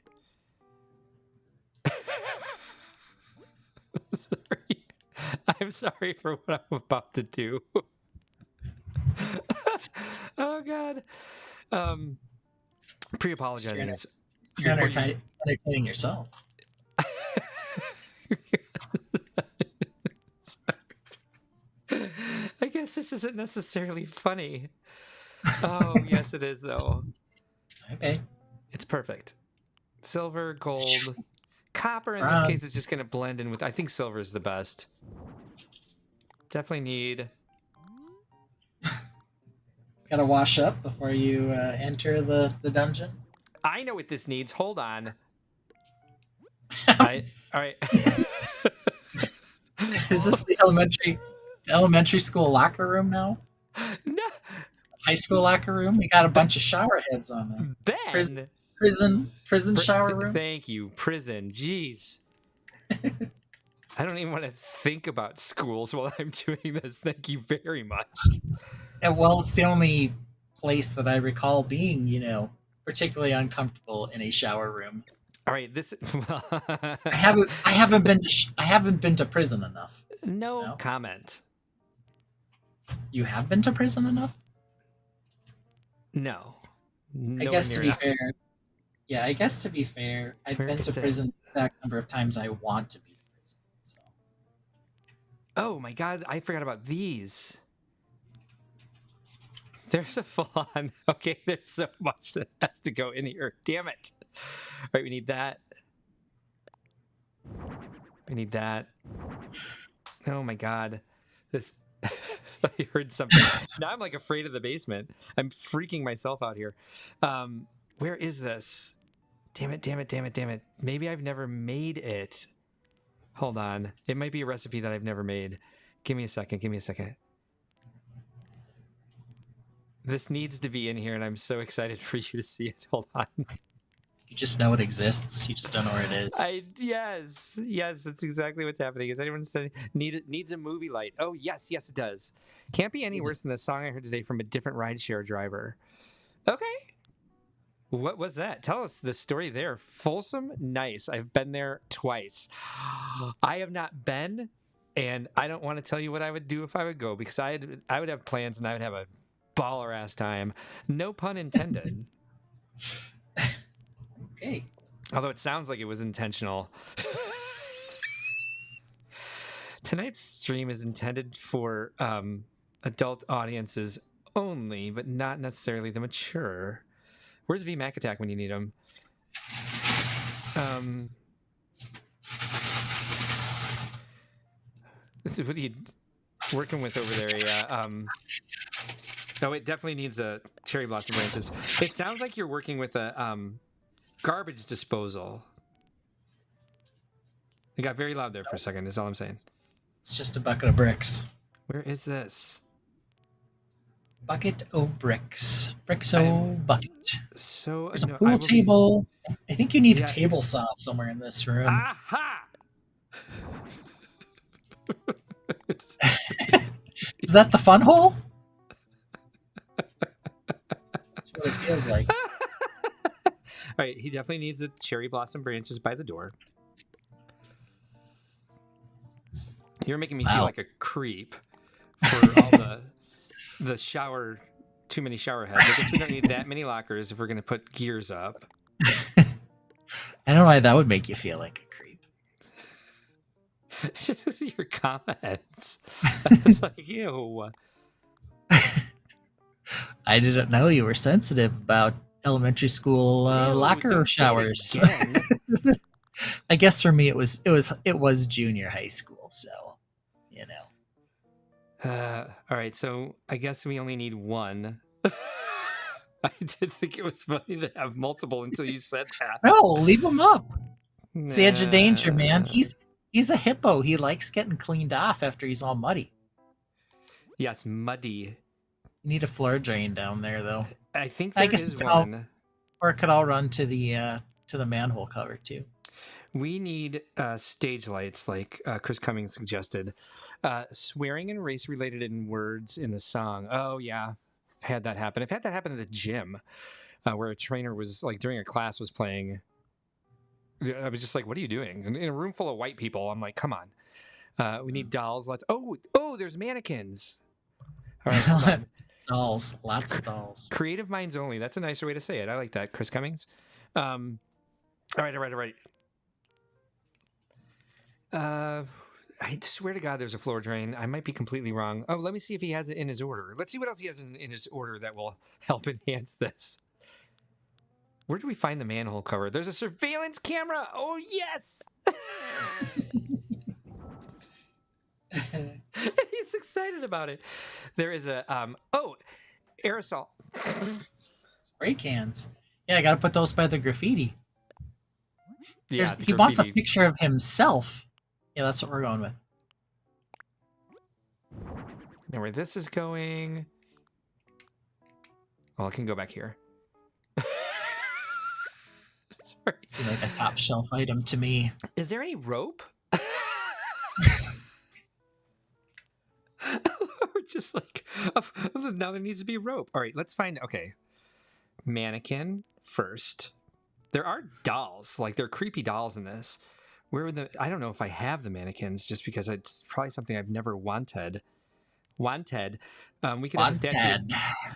Sorry. I'm sorry for what I'm about to do. Oh, God. Pre-apologizing is... You're entertaining yourself. I guess this isn't necessarily funny. Oh, yes, it is, though. Okay. It's perfect. Silver, gold, copper. In this case, is just going to blend in with... I think silver is the best. Definitely need... Gotta wash up before you enter the dungeon. I know what this needs. Hold on. All right. Is this the elementary school locker room now? No. High school locker room? We got a bunch of shower heads on them. Ben. Prison shower room. Thank you. Prison. Jeez. I don't even want to think about schools while I'm doing this. Thank you very much. Well, it's the only place that I recall being, particularly uncomfortable in a shower room. All right, this. I haven't been to prison enough. No comment. You have been to prison enough? No. I guess to be fair. Yeah, I guess to be fair, I've been to prison the exact number of times I want to be to prison. So. Oh my god, I forgot about these. There's a full-on. Okay, there's so much that has to go in here. Damn it. All right, we need that. We need that. Oh my god. This. I heard something. Now I'm like afraid of the basement. I'm freaking myself out here. Where is this? Damn it, damn it, damn it, damn it. Maybe I've never made it. Hold on. It might be a recipe that I've never made. Give me a second. Give me a second. This needs to be in here, and I'm so excited for you to see it. Hold on. You just know it exists. You just don't know where it is. Yes, that's exactly what's happening. Is anyone saying needs a movie light? Oh yes, it does. Can't be any worse than the song I heard today from a different rideshare driver. Okay. What was that? Tell us the story there. Folsom, nice. I've been there twice. I have not been, and I don't want to tell you what I would do if I would go, because I would have plans and I would have a baller ass time. No pun intended. Okay. Although it sounds like it was intentional. Tonight's stream is intended for adult audiences only, but not necessarily the mature. Where's V Mac Attack when you need him? This is what are you working with over there? No, it definitely needs a cherry blossom branches. It sounds like you're working with a garbage disposal. It got very loud there for a second. That's all I'm saying. It's just a bucket of bricks. Where is this? Bucket o' bricks. Bricks o' bucket. So there's a pool table. I think you need a table saw somewhere in this room. Aha! Is that the fun hole? That's what it feels like. All right, he definitely needs the cherry blossom branches by the door. You're making me feel like a creep for all the shower, too many shower heads. I guess we don't need that many lockers if we're going to put gears up. I don't know why that would make you feel like a creep. Just your comments. It's like, ew. I didn't know you were sensitive about elementary school locker showers. I guess for me it was junior high school, so you know. All right, so I guess we only need one. I did think it was funny to have multiple until you said that. No, leave them up. It's the edge of danger, man. He's a hippo. He likes getting cleaned off after he's all muddy. Yes, muddy. You need a floor drain down there, though. I think there is one. Or it could all run to the manhole cover too. We need stage lights, like Chris Cummings suggested. Swearing and race-related in words in the song. Oh yeah, I've had that happen. I've had that happen at the gym, where a trainer was like during a class was playing. I was just like, "What are you doing?" In a room full of white people, I'm like, "Come on, we need dolls." Let's. Oh, there's mannequins. All right, come on. Dolls, lots of dolls. Creative minds only. That's a nicer way to say it. I like that, Chris Cummings. All right. I swear to God, there's a floor drain. I might be completely wrong. Oh, let me see if he has it in his order. Let's see what else he has in his order that will help enhance this. Where do we find the manhole cover? There's a surveillance camera. Oh, yes. He's excited about it. There is a aerosol spray cans. Yeah, I gotta put those by the graffiti. Yeah, he wants a picture of himself. Yeah, that's what we're going with. Now where this is going. Well, I can go back here. Sorry. Seems like a top shelf item to me. Is there any rope? Just like now there needs to be rope. All right, let's find. Okay, mannequin first. There are dolls, like there are creepy dolls in this. Where are the? I don't know if I have the mannequins, just because it's probably something I've never wanted. Wanted. We could have a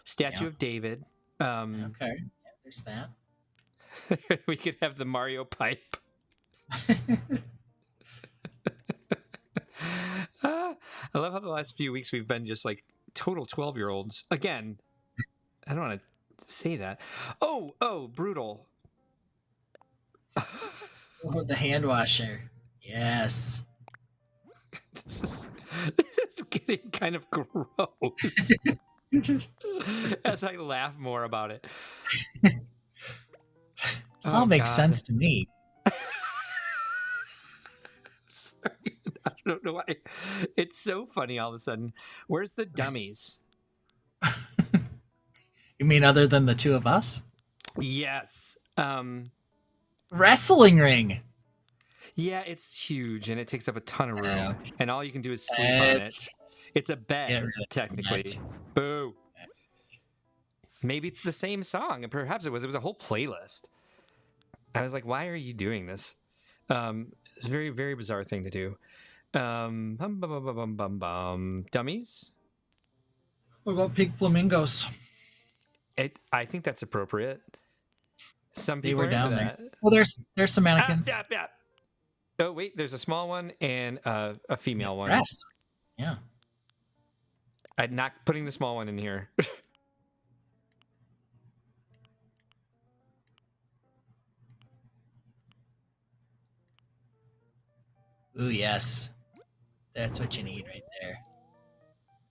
statue Yeah. of David. Okay, yeah, there's that. We could have the Mario pipe. I love how the last few weeks we've been just like total 12-year-olds. Again, I don't want to say that. Oh, brutal. Oh, the hand washer. Yes. This is getting kind of gross. As I laugh more about it. This all makes God. sense to me. Sorry, I don't know why. It's so funny all of a sudden. Where's the dummies? You mean other than the two of us? Yes. Wrestling ring. Yeah, it's huge and it takes up a ton of room. And all you can do is sleep Bed. on it. It's a Get bed, rid of technically. that. Boo. Maybe it's the same song, and perhaps it was a whole playlist. I was like, why are you doing this? It's a very, very bizarre thing to do. Dummies? What about pink flamingos? I think that's appropriate. Some They people were are into down there. that. Well, there's some mannequins. Yeah. Oh, wait, there's a small one and a female one. Dress. Yeah. I'm not putting the small one in here. Ooh, yes. That's what you need right there.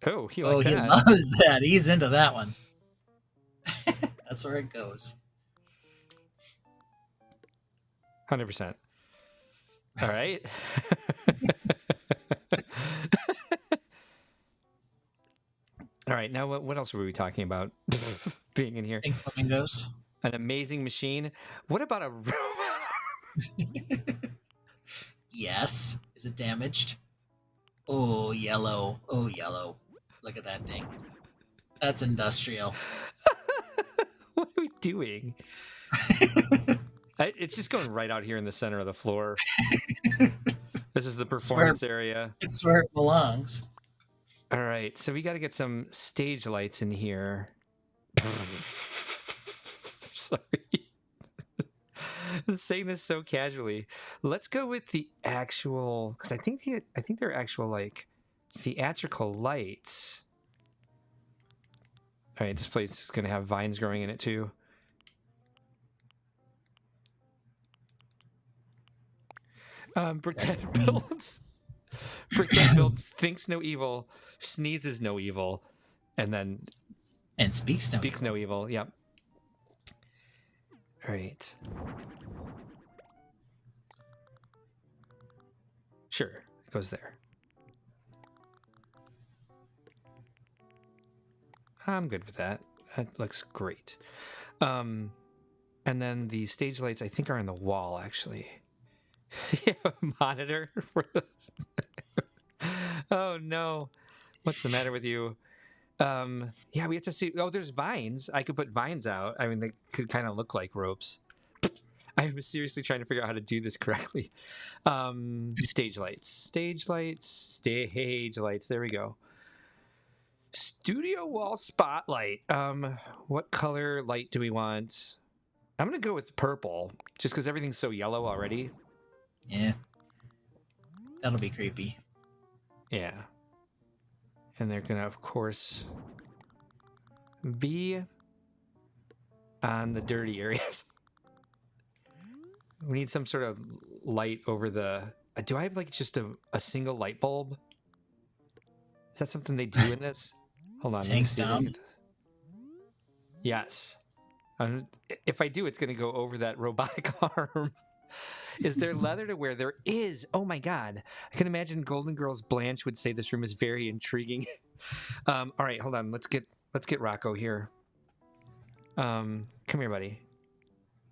Oh, he He that. loves that. He's into that one. That's where it goes. 100%. All right. All right. Now, what else were we talking about? Being in here, Pink flamingos. an amazing machine. What about a robot? Yes. Is it damaged? Oh, yellow. Oh, yellow. Look at that thing. That's industrial. What are we doing? It's just going right out here in the center of the floor. This is the performance area. It's where it belongs. All right, so we got to get some stage lights in here. Sorry. I'm saying this so casually. Let's go with the actual, because I think they're actual like theatrical lights. All right, this place is going to have vines growing in it too. Brickhead builds. Brickhead builds. Thinks no evil. Sneezes no evil, and then Speaks no evil. Yep. All right. Sure, it goes there. I'm good with that. That looks great. And then the stage lights, I think, are on the wall, actually. You have a monitor for this. Oh, no. What's the matter with you? Yeah, we have to see. Oh, there's vines. I could put vines out. I mean, they could kind of look like ropes. I was seriously trying to figure out how to do this correctly. Stage lights. There we go. Studio wall spotlight. What color light do we want? I'm going to go with purple, just because everything's so yellow already. Yeah. That'll be creepy. Yeah. And they're going to, of course, be on the dirty areas. We need some sort of light over the... Do I have like just a single light bulb? Is that something they do in this? Hold on. Hangs down. Yes. If I do, it's going to go over that robotic arm. Is there leather to wear? There is. Oh my God. I can imagine Golden Girls Blanche would say this room is very intriguing. All right, hold on. Let's get Rocco here. Come here, buddy.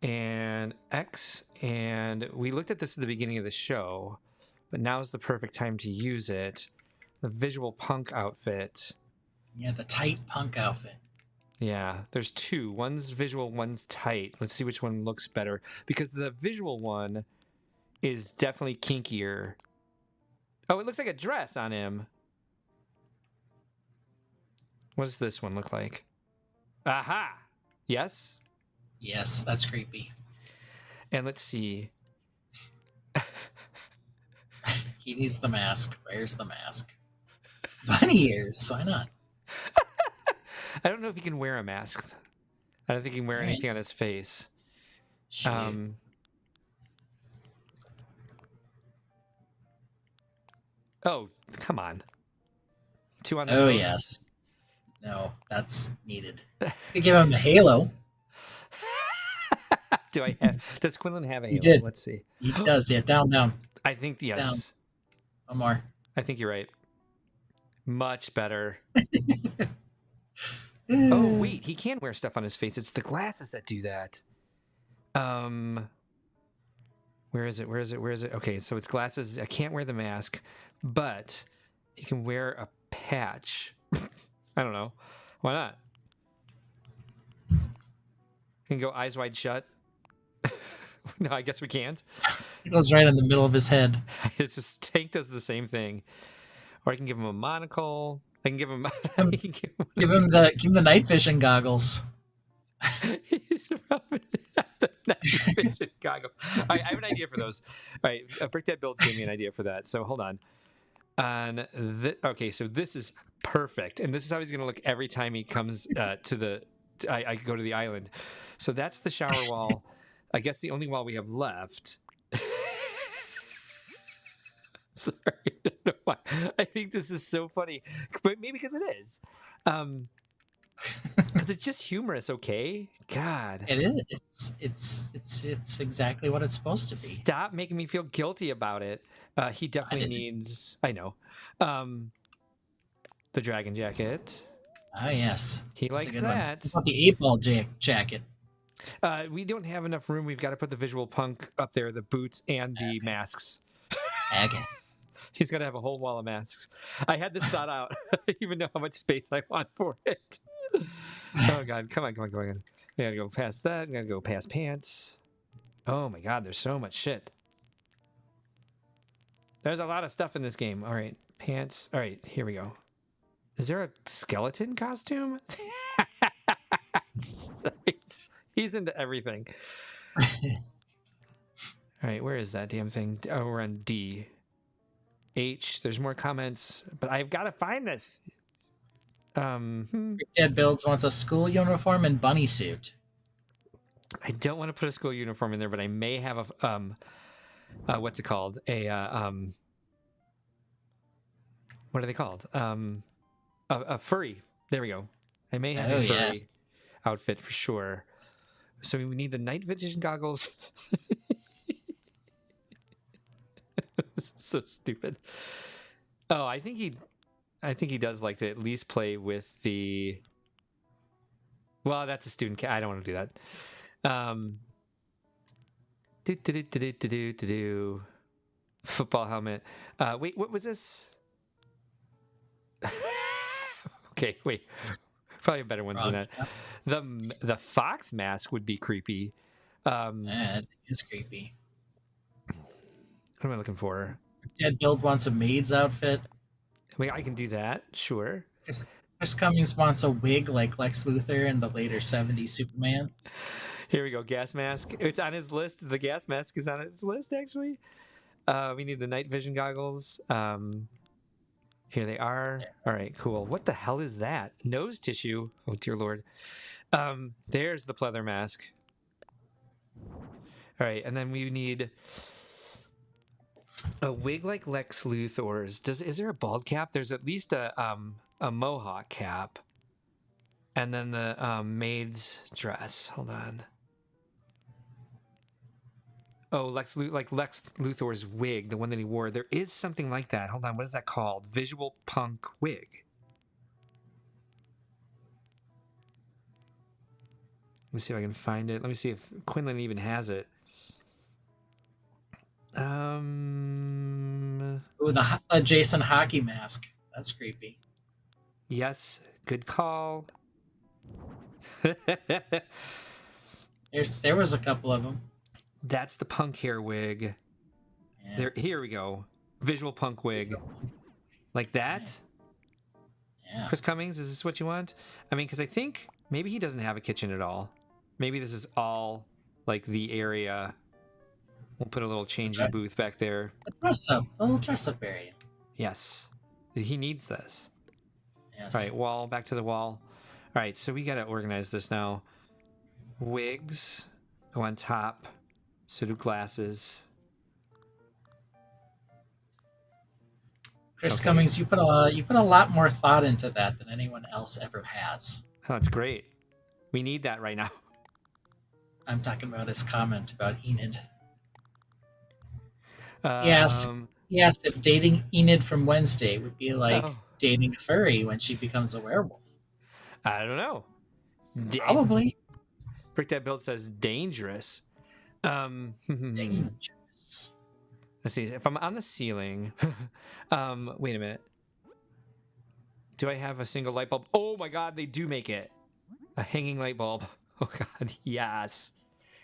And X. And we looked at this at the beginning of the show, but now is the perfect time to use it. The visual punk outfit. Yeah, the tight punk outfit. Yeah, there's two. One's visual, one's tight. Let's see which one looks better. Because the visual one is definitely kinkier. Oh, it looks like a dress on him. What does this one look like? Aha! Yes? Yes, that's creepy. And let's see. He needs the mask. Where's the mask? Bunny ears. Why not? I don't know if he can wear a mask. I don't think he can wear All right. anything on his face. Shoot. Oh, come on. 2 on the Oh nose. yes. No, that's needed. You give him a halo. Does Quinlan have a He halo? did. Let's see. He does. Yeah, down. I think yes. Down. One more. I think you're right. Much better. Oh wait, he can wear stuff on his face. It's the glasses that do that. Where is it? Okay, so it's glasses. I can't wear the mask, but he can wear a patch. I don't know. Why not? He can go eyes wide shut. No, I guess we can't. It goes right in the middle of his head. It's just Tank does the same thing. Or I can give him a monocle. I can give him. Give him the night vision goggles. He's probably the night vision goggles. All right, I have an idea for those. All right, Brickdad Builds gave me an idea for that. So hold on. Okay, so this is perfect, and this is how he's going to look every time he comes to the. I go to the island. So that's the shower wall. I guess the only wall we have left. Sorry, I don't know why. I think this is so funny, but maybe because it is. Because it's just humorous, okay? God. It is. It's exactly what it's supposed to be. Stop making me feel guilty about it. He definitely needs. I know. The dragon jacket. Oh yes. He That's a likes good one. that. What about the 8-ball jacket? We don't have enough room. We've got to put the visual punk up there, the boots and the masks. Okay. He's got to have a whole wall of masks. I had this thought out. I don't even know how much space I want for it. Oh God, come on. We gotta go past that. We gotta go past pants. Oh my God, there's so much shit. There's a lot of stuff in this game. All right, pants. All right, here we go. Is there a skeleton costume? He's into everything. All right, where is that damn thing? Oh, we're on D. H. There's more comments, but I've got to find this. Dad Builds wants a school uniform and bunny suit. I don't want to put a school uniform in there, but I may have a what's it called? What are they called? A furry. There we go. I may have a furry outfit for sure. So we need the night vision goggles. This is so stupid. Oh, I think he does like to at least play with the. Well, that's a student. I don't want to do that. Football helmet. Wait, what was this? Okay, wait. Probably better ones than that. The fox mask would be creepy. That is creepy. What am I looking for? Dad Build wants a maid's outfit. Wait, I can do that. Sure. Chris Cummings wants a wig like Lex Luthor in the later 70s Superman. Here we go. Gas mask. It's on his list. The gas mask is on his list, actually. We need the night vision goggles. Here they are. All right, cool. What the hell is that? Nose tissue. Oh, dear Lord. There's the pleather mask. All right, and then we need a wig like Lex Luthor's. Is there a bald cap? There's at least a mohawk cap. And then the maid's dress. Hold on. Oh, Lex Luthor's wig, the one that he wore. There is something like that. Hold on, what is that called? Visual punk wig. Let me see if I can find it. Let me see if Quinlan even has it. Ooh, the Jason hockey mask. That's creepy. Yes, Good call. There was a couple of them. That's the punk hair wig. Yeah. There, here we go. Visual punk wig. Like that? Yeah. Chris Cummings, is this what you want? I mean, because I think maybe he doesn't have a kitchen at all. Maybe this is all like the area. We'll put a little changing booth back there. A little dress up area. Yes. He needs this. Yes. All right, wall, back to the wall. All right, so we got to organize this now. Wigs go on top. So do glasses. Chris Okay. Cummings, you put a lot more thought into that than anyone else ever has. Oh, that's great. We need that right now. I'm talking about his comment about Enid. Um, He asked if dating Enid from Wednesday would be like Oh. dating a furry when she becomes a werewolf. I don't know. Probably. Brick That Build says dangerous. Dangerous. Let's see. If I'm on the ceiling, wait a minute. Do I have a single light bulb? Oh my God, they do make it. A hanging light bulb. Oh God, yes.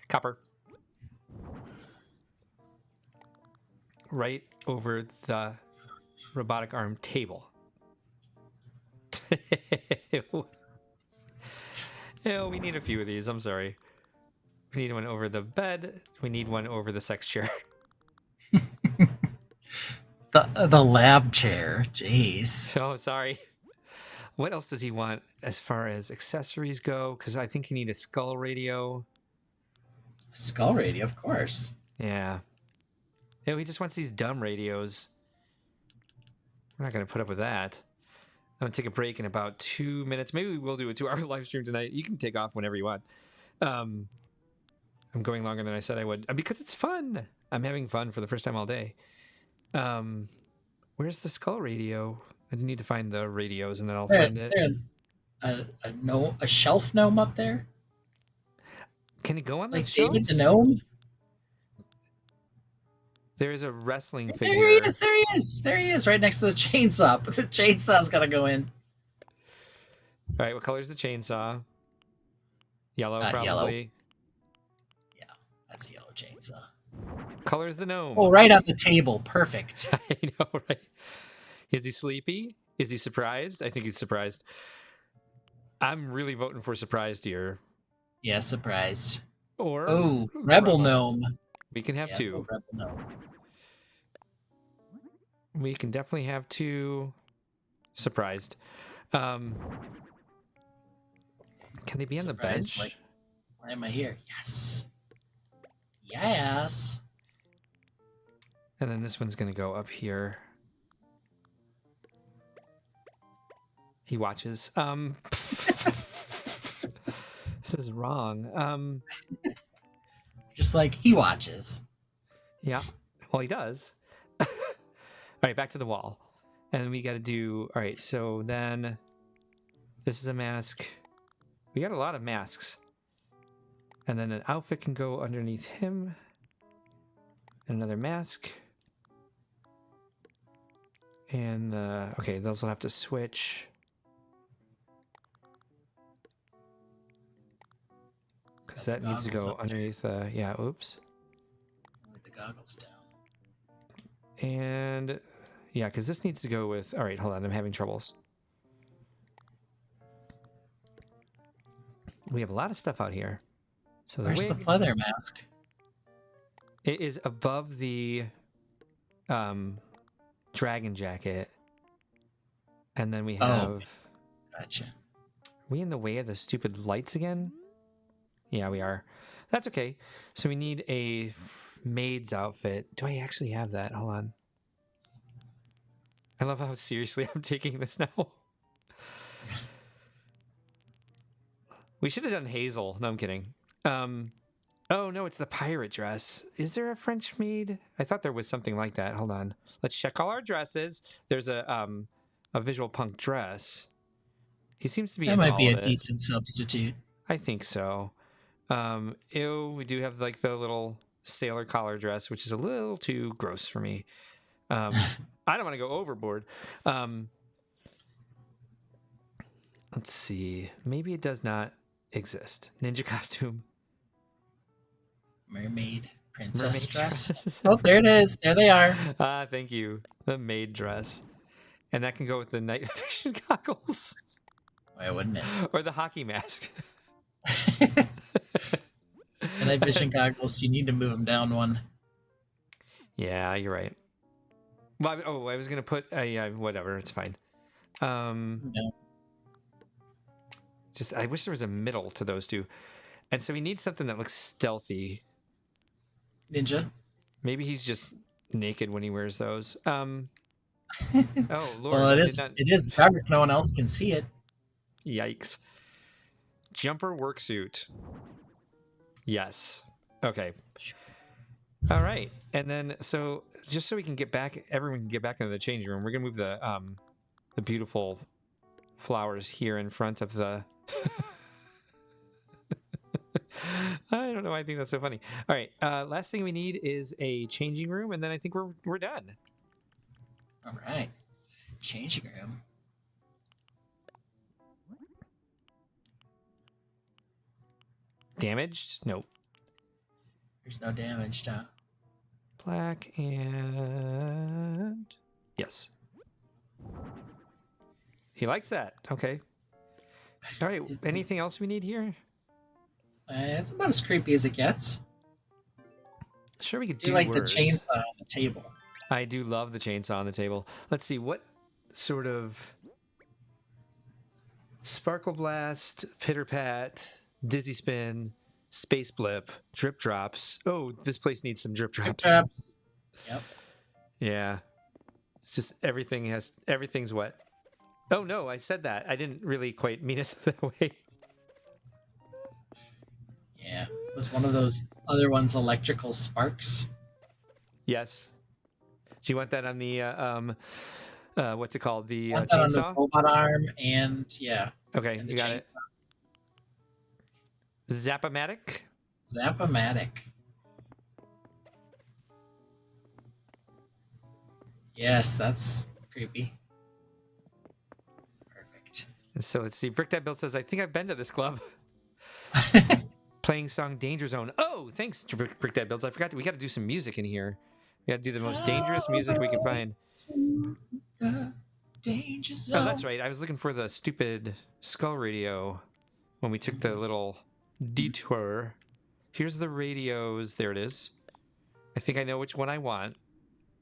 Copper. Right over the robotic arm table. Oh, we need a few of these. I'm sorry. We need one over the bed. We need one over the sex chair. The lab chair. Jeez. Oh, sorry. What else does he want as far as accessories go? Because I think you need a skull radio. Skull radio, of course. Yeah. Yeah, he just wants these dumb radios. We're not going to put up with that. I'm going to take a break in about 2 minutes. Maybe we will do a 2-hour live stream tonight. You can take off whenever you want. I'm going longer than I said I would because it's fun. I'm having fun for the first time all day. Where's the skull radio? I need to find the radios and then I'll find it. Is there a shelf gnome up there? Can it go on Like those David shelves? the gnome? There is a wrestling figure. There he is. There he is. There he is, right next to the chainsaw. But the chainsaw's got to go in. All right, what color is the chainsaw? Yellow, probably. Yellow. Yeah, that's a yellow chainsaw. Color is the gnome. Oh, right on the table. Perfect. I know, right? Is he sleepy? Is he surprised? I think he's surprised. I'm really voting for surprised here. Yeah, surprised. Or Oh, rebel gnome. We can have two. Rebel gnome. We can definitely have two. Surprised. Can they be on the Surprised, bench? like, why am I here? Yes. Yes. And then this one's going to go up here. He watches. This is wrong. Just like he watches. Yeah. Well, he does. All right, back to the wall. And we got to do... All right, so then... This is a mask. We got a lot of masks. And then an outfit can go underneath him. And another mask. And, okay, those will have to switch. Because that needs to go underneath, yeah, oops. With the goggles down. And, yeah, because this needs to go with... All right, hold on, I'm having troubles. We have a lot of stuff out here. So the Where's the wig pleather mask? it is above the dragon jacket. And then we have... Gotcha. Are we in the way of the stupid lights again? Yeah, we are. That's okay. So we need a maid's outfit. Do I actually have that? Hold on. I love how seriously I'm taking this now. We should have done Hazel. No, I'm kidding. Oh, no, it's the pirate dress. Is there a French maid? I thought there was something like that. Hold on. Let's check all our dresses. There's a visual punk dress. He seems to be That in might all be of a it. decent substitute. I think so. Ew, we do have like the little sailor collar dress, which is a little too gross for me. I don't want to go overboard. Let's see. Maybe it does not exist. Ninja costume. Mermaid princess Mermaid dress. dress. Oh, there it is. There they are. Ah, thank you. The maid dress. And that can go with the night vision goggles. Why wouldn't it? Or the hockey mask. And night vision goggles, you need to move them down one. Yeah, you're right. Well, I was going to put a whatever. It's fine. No. Just I wish there was a middle to those two. And so he needs something that looks stealthy. Ninja. Maybe he's just naked when he wears those. Oh Lord! Well, it is dark. No one else can see it. Yikes! Jumper worksuit. Yes. Okay. All right. And then so just so we can get back, everyone can get back into the changing room. We're gonna move the beautiful flowers here in front of the. I don't know why I think that's so funny. All right. Last thing we need is a changing room, and then I think we're done. All right. Changing room. Damaged? Nope. There's no damage to. Black and yes. He likes that. Okay. All right. Anything else we need here? It's about as creepy as it gets. Sure, we could Do do you like worse. the chainsaw on the table? I do love the chainsaw on the table. Let's see what sort of sparkle blast, pitter pat, dizzy spin, space blip, drip drops. Oh, this place needs some drip drops. Traps. Yep. Yeah. It's just everything's wet. Oh no, I said that. I didn't really quite mean it that way. Yeah. Was one of those other ones electrical sparks? Yes. Do you want that on the what's it called? The Want that on the chainsaw? robot arm and yeah. Okay, And the you got it. chainsaw. Zapomatic. Zapomatic. Yes, that's creepy. Perfect. And so let's see. Brick That Bill says, I think I've been to this club. Playing song Danger Zone. Oh, thanks, Brick That Bills. I forgot we got to do some music in here. We got to do the most dangerous music we can find. The danger zone. Oh, that's right. I was looking for the stupid skull radio when we took the little detour. Here's the radios. There it is. I think I know which one I want.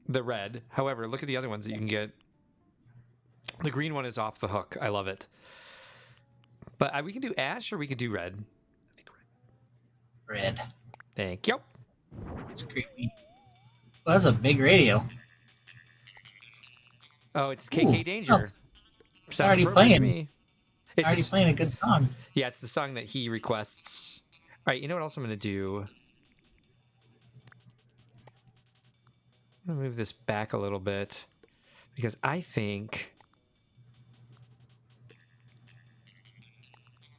The red. However, look at the other ones that you can get. The green one is off the hook. I love it. But we can do ash or we could do red. I think red. Red. Thank you. It's creepy. Well, that's a big radio. Oh, it's KK Ooh, Danger. It's Sounds already appropriate to playing. me. It's already playing a good song. Yeah, it's the song that he requests. All right, you know what else I'm going to do? I'm going to move this back a little bit because I think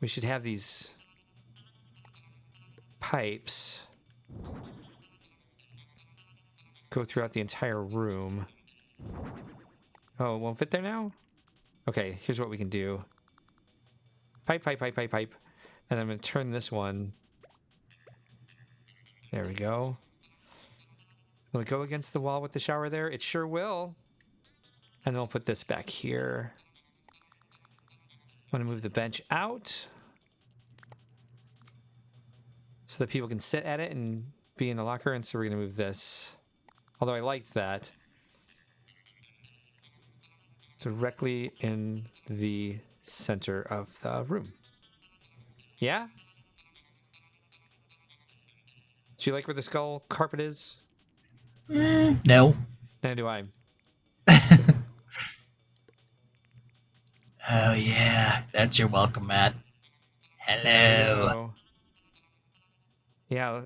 we should have these pipes go throughout the entire room. Oh, it won't fit there now? Okay, here's what we can do. Pipe, pipe, pipe, pipe, pipe. And I'm going to turn this one. There we go. Will it go against the wall with the shower there? It sure will. And then we'll put this back here. I'm going to move the bench out so that people can sit at it and be in the locker. And so we're going to move this. Although I liked that. Directly in the center of the room. Yeah? Do you like where the skull carpet is? No. Neither do I. Oh yeah, that's your welcome mat. Hello. Yeah.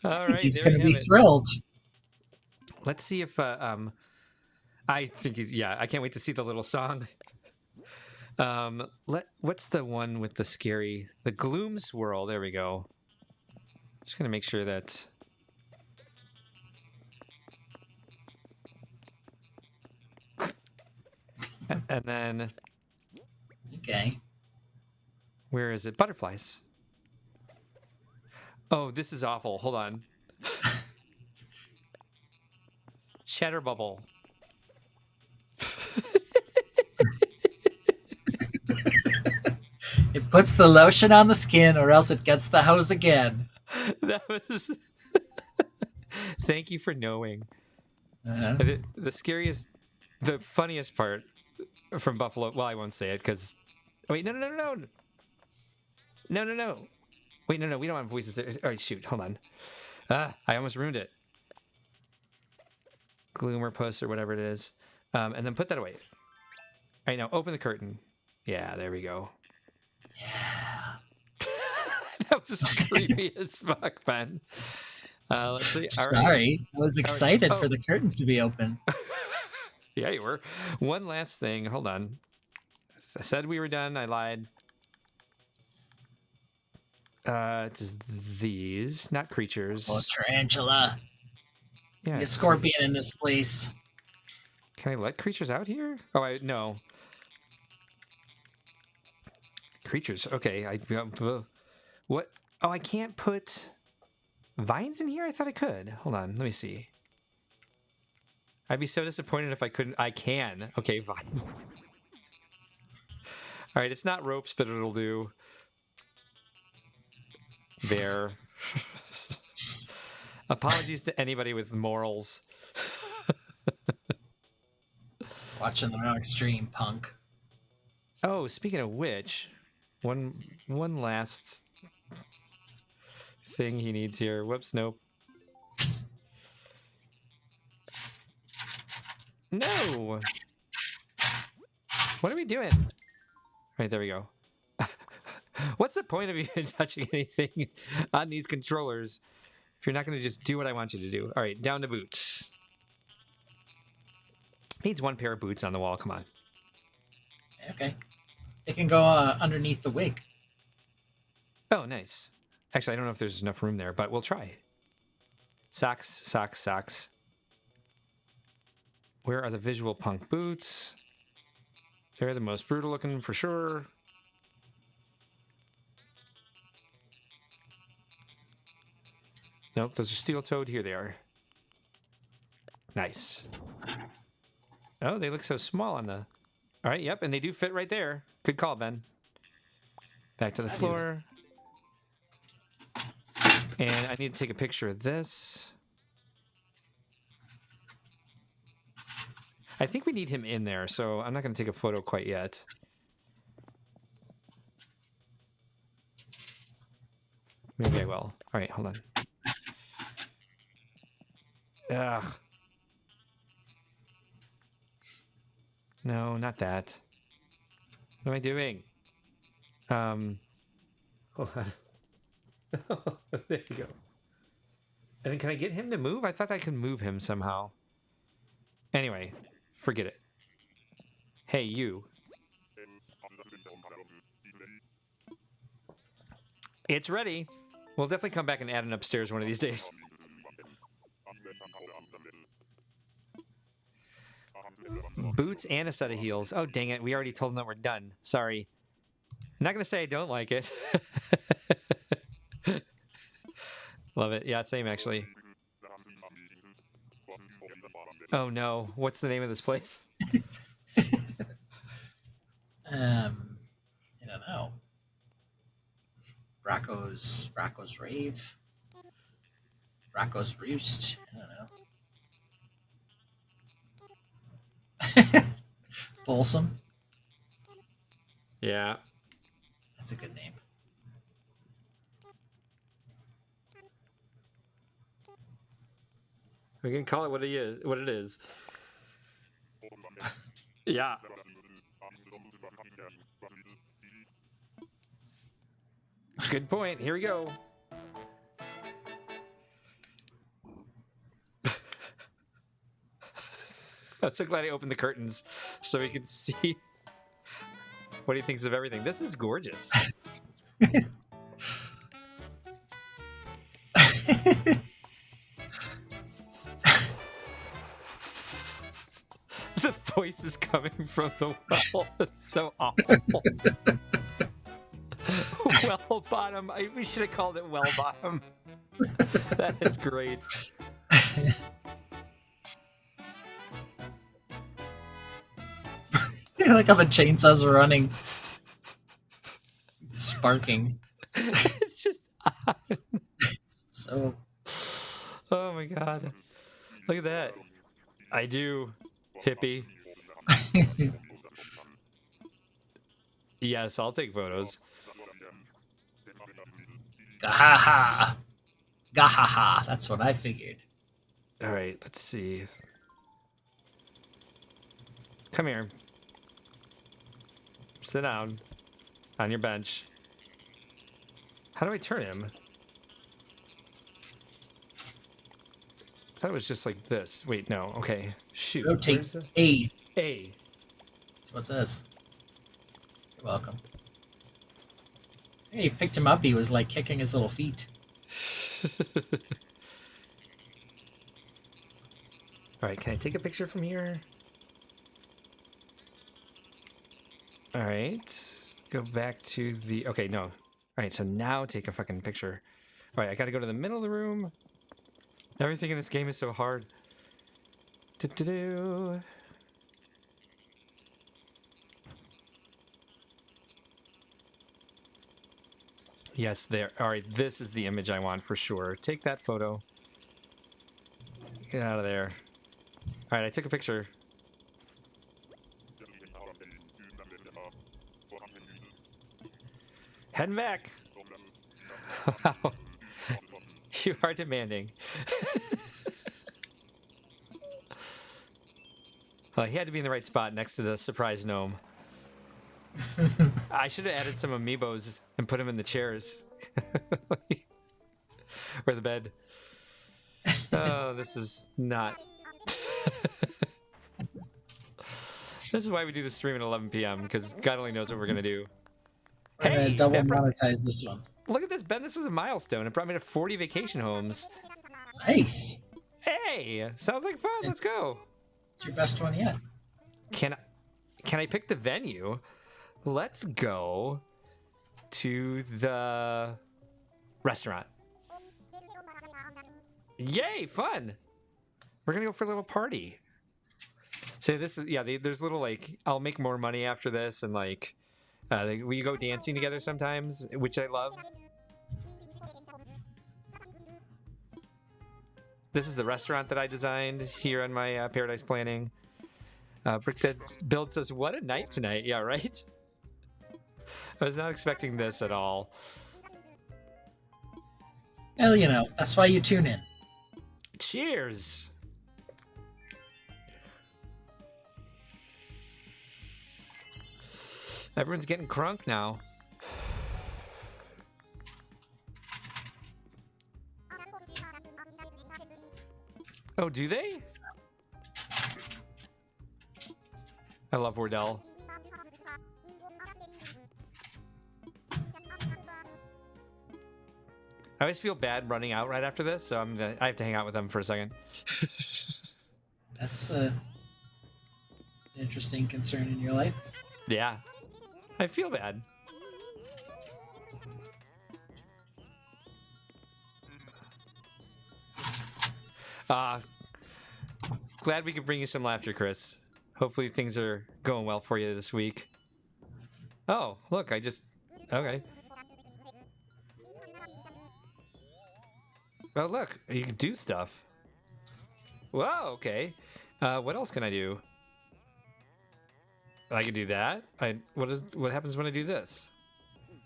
All right. He's there gonna you be have it. thrilled. Let's see if I think he's I can't wait to see the little song. What's the one with the scary gloom swirl? There we go. Just gonna make sure that And then, Okay. where is it? Butterflies. Oh, this is awful. Hold on. Chatter bubble. It puts the lotion on the skin, or else it gets the hose again. That was. Thank you for knowing. Uh-huh. The scariest, the funniest part from Buffalo. Well, I won't say it because. Wait, no. Wait, no. We don't have voices. All right, shoot. Hold on. I almost ruined it. Gloomer puss or whatever it is. And then put that away. All right, now open the curtain. Yeah, there we go. Yeah. That was creepy as fuck, Ben. Let's see. All right. Sorry, I was excited Oh. for the curtain to be open. Yeah, you were. One last thing. Hold on. I said we were done. I lied. It's these, not creatures. Oh, tarantula. Yeah. A scorpion in this place. Can I let creatures out here? Oh, no. Creatures. Okay. What? Oh, I can't put vines in here? I thought I could. Hold on. Let me see. I'd be so disappointed if I couldn't. I can. Okay, vine. All right. It's not ropes, but it'll do. There. Apologies to anybody with morals. Watching the wrong stream, punk. Oh, speaking of which, one last thing he needs here. Whoops, nope. No. What are we doing? Right, there we go. What's the point of even touching anything on these controllers if you're not going to just do what I want you to do? All right, down to boots. Needs one pair of boots on the wall. Come on. Okay. It can go underneath the wig. Oh, nice. Actually, I don't know if there's enough room there, but we'll try. Socks. Where are the visual punk boots? They're the most brutal looking for sure. Nope, those are steel-toed. Here they are. Nice. Oh, they look so small on the... All right, yep, and they do fit right there. Good call, Ben. Back to the floor. And I need to take a picture of this. I think we need him in there, so I'm not going to take a photo quite yet. Maybe I will. All right, hold on. Ugh. No, not that. What am I doing? Hold on. There you go. And then can I get him to move? I thought I could move him somehow. Anyway, forget it. Hey, you. It's ready. We'll definitely come back and add an upstairs one of these days. Boots and a set of heels. Oh, dang it. We already told them that we're done. Sorry. I'm not going to say I don't like it. Love it. Yeah, same actually. Oh no. What's the name of this place? I don't know. Rocco's Rave. Rocco's Roost. I don't know. Folsom. Yeah. That's a good name. We can call it what it is. What it is. Yeah. Good point. Here we go. I'm so glad I opened the curtains so we can see what he thinks of everything. This is gorgeous. The voice is coming from the well. That's so awful. Well bottom. We should have called it well bottom. That is great. Like how the chainsaws are running. Sparking. It's just odd. So. Oh my god. Look at that. I do. Hippie. Yes, I'll take photos. Gahaha. Gahaha. That's what I figured. All right, let's see. Come here. Sit down on your bench. How do I turn him? I thought it was just like this. Wait, no. Okay. Shoot. Rotate A. A. That's what it says. You're welcome. Hey, he picked him up. He was like kicking his little feet. All right, can I take a picture from here? All right, go back to the, okay, no. All right, so now take a fucking picture. All right, I gotta go to the middle of the room. Everything in this game is so hard. Do-do-do. Yes, there. All right, this is the image I want for sure. Take that photo. Get out of there. All right, I took a picture. Heading back. Wow. You are demanding. Well, he had to be in the right spot next to the surprise gnome. I should have added some amiibos and put him in the chairs. Or the bed. Oh, this is not... This is why we do the stream at 11 p.m. because God only knows what we're going to do. We're gonna double monetize this one. Look at this, Ben. This was a milestone. It brought me to 40 vacation homes. Nice. Hey, sounds like fun. Let's go. It's your best one yet. Can I pick the venue? Let's go to the restaurant. Yay, fun. We're going to go for a little party. So this is, yeah, there's little like, I'll make more money after this, and like, we go dancing together sometimes, which I love. This is the restaurant that I designed here on my Paradise Planning. Brickdead Build says, what a night tonight. Yeah, right? I was not expecting this at all. Well, you know, that's why you tune in. Cheers. Everyone's getting crunk now. Oh, do they? I love Wardell. I always feel bad running out right after this, so I have to hang out with them for a second. That's a interesting concern in your life. Yeah, I feel bad. Glad we could bring you some laughter, Chris. Hopefully things are going well for you this week. Oh, look, okay. Oh, look, you can do stuff. Whoa, okay. What else can I do? I can do that. What happens when I do this?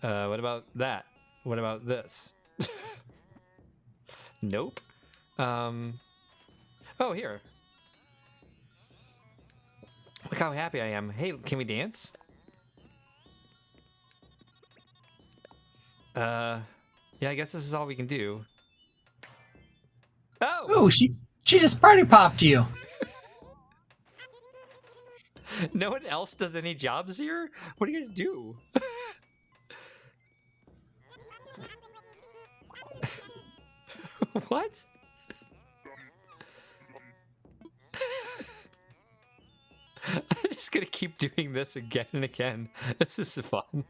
What about that? What about this? Nope. Oh, here. Look how happy I am. Hey, can we dance? Yeah, I guess this is all we can do. Oh! Oh, she just party popped you. No one else does any jobs here? What do you guys do? What? gonna keep doing this again and again. This is fun.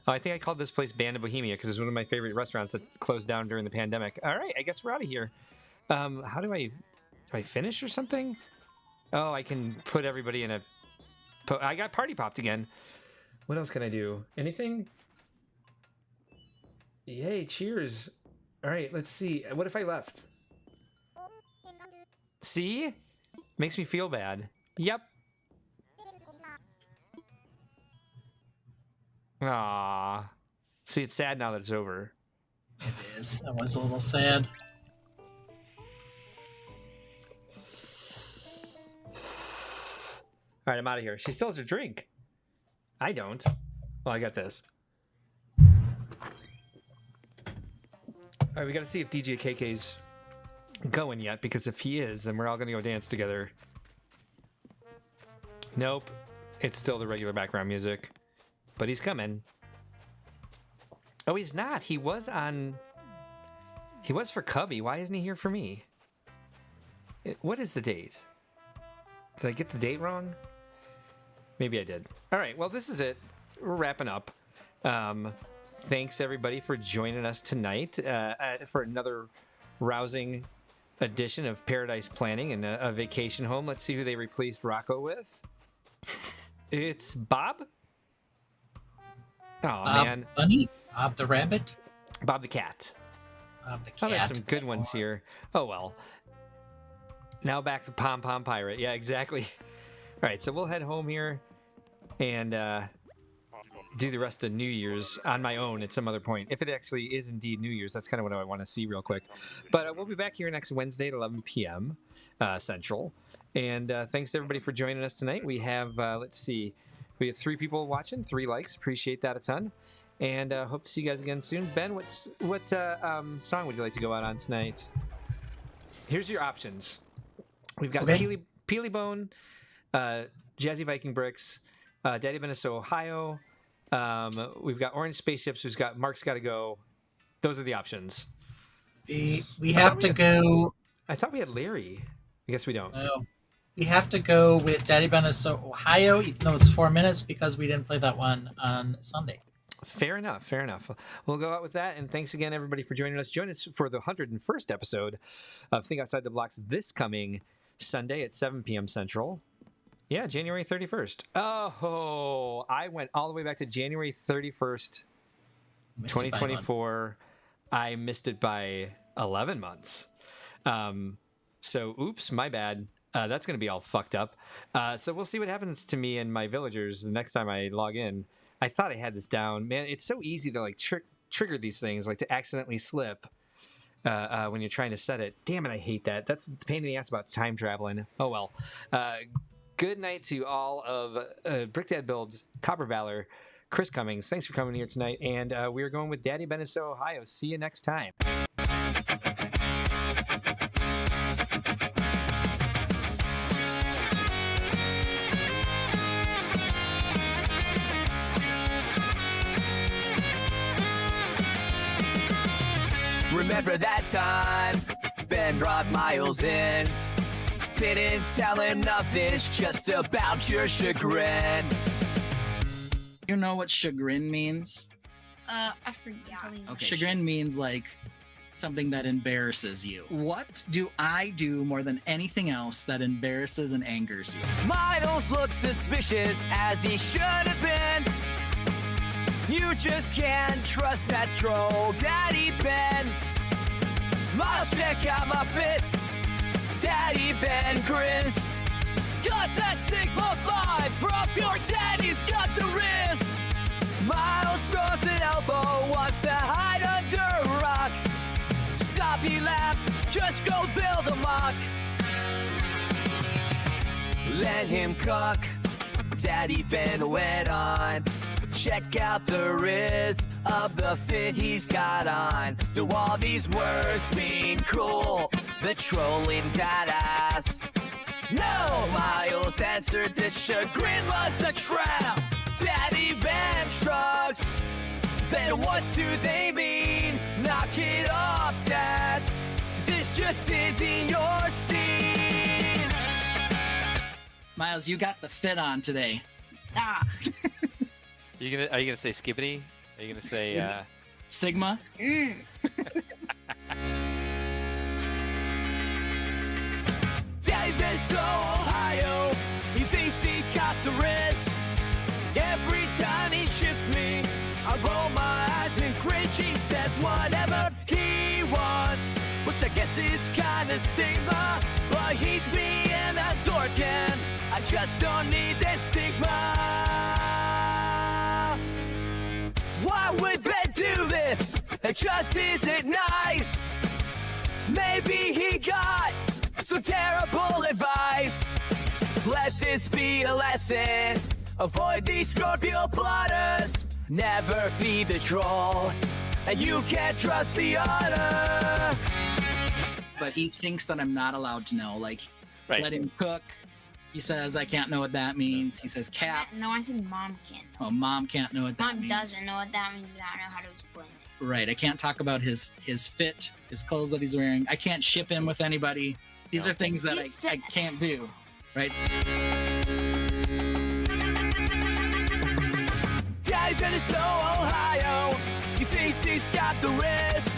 Oh, I think I called this place Band of Bohemia because it's one of my favorite restaurants that closed down during the pandemic. All right, I guess we're out of here. How do I finish or something? Oh, I can put everybody in a... I got party popped again. What else can I do? Anything? Yay, cheers. All right, let's see. What if I left? See? Makes me feel bad. Yep. Ah, see, it's sad now that it's over. It is. That was a little sad. All right, I'm out of here. She still has her drink. I don't. Well, I got this. All right, we got to see if DJ KK's going yet, because if he is, then we're all going to go dance together. Nope. It's still the regular background music. But he's coming. Oh, he's not. He was for Cubby. Why isn't he here for me? What is the date? Did I get the date wrong? Maybe I did. All right. Well, this is it. We're wrapping up. Thanks, everybody, for joining us tonight for another rousing edition of Paradise Planning and a vacation home. Let's see who they replaced Rocco with. It's Bob. Oh, man. Bunny? Bob the rabbit? Bob the cat. Bob the cat. Oh, there's some good ones here. Oh, well. Now back to Pom Pom Pirate. Yeah, exactly. All right, so we'll head home here and do the rest of New Year's on my own at some other point. If it actually is indeed New Year's, that's kind of what I want to see real quick. But we'll be back here next Wednesday at 11 p.m. Central. And thanks to everybody for joining us tonight. We have, let's see, we have 3 people watching, 3 likes. Appreciate that a ton. And hope to see you guys again soon. Ben, what song would you like to go out on tonight? Here's your options. We've got Peely Bone, Jazzy Viking Bricks, Daddy Venice, Ohio. We've got Orange Spaceships. We've got Mark's Gotta Go. Those are the options. We have to go... I thought we had Larry. I guess we don't. We have to go with Daddy Venice, Ohio, even though it's 4 minutes, because we didn't play that one on Sunday. Fair enough. Fair enough. We'll go out with that. And thanks again, everybody, for joining us. Join us for the 101st episode of Think Outside the Blocks this coming Sunday at 7 p.m. Central. Yeah, January 31st. Oh, I went all the way back to January 31st, 2024. I missed it by 11 months. So, oops, my bad. That's going to be all fucked up. So we'll see what happens to me and my villagers the next time I log in. I thought I had this down. Man, it's so easy to like trigger these things, like to accidentally slip when you're trying to set it. Damn it, I hate that. That's the pain in the ass about time traveling. Oh, well. Good night to all of Brick Dad Builds, Copper Valor, Chris Cummings. Thanks for coming here tonight. And we're going with Daddy Venice, Ohio. See you next time. Remember that time Ben brought Miles in? Didn't tell him nothing, it's just about your chagrin. You know what chagrin means? I forgot. Okay. Chagrin means like something that embarrasses you. What do I do more than anything else that embarrasses and angers you? Miles looks suspicious as he should have been. You just can't trust that troll, Daddy Ben. Miles, check out my fit. Daddy Ben grins. Got that Sigma 5, bro. Your daddy's got the wrist. Miles throws an elbow, wants to hide under a rock. Stop, he laughed. Just go build a mock. Let him cook. Daddy Ben went on. Check out the wrist of the fit he's got on. Do all these words mean cool? The trolling dad asked. No, Miles answered, this chagrin was a trap. Daddy Ben shrugs. Then what do they mean? Knock it off, Dad. This just isn't your scene. Miles, you got the fit on today. Ah. Are you gonna say skibbity? Are you gonna say Sigma? Mm. Davis, Ohio, he thinks he's got the wrist. Every time he shifts me, I roll my eyes and cringe. He says whatever he wants, which I guess is kinda Sigma. But he's being a dork and I just don't need this stigma. Why would Ben do this? It just isn't nice. Maybe he got some terrible advice. Let this be a lesson. Avoid these Scorpio plotters. Never feed the troll. And you can't trust the honor. But he thinks that I'm not allowed to know. Like, Right. let him cook. He says I can't know what that means. He says cat. No, I said mom can't know. Oh, mom can't know what that Mom means. doesn't know what that means, and I don't know how to explain it. Right. I can't talk about his fit, his clothes that he's wearing. I can't ship him with anybody. These No. are things that You I said- can't do. Right. Davis, Ohio, he thinks he's got the wrist.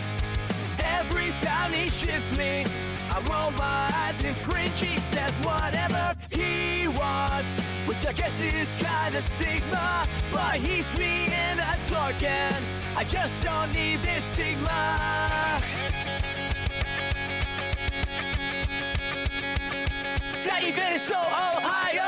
Every time he shifts me, I roll my eyes and cringe. He says whatever he wants, which I guess is kinda Sigma. But he's being a dork and I just don't need this stigma. Davis, Ohio.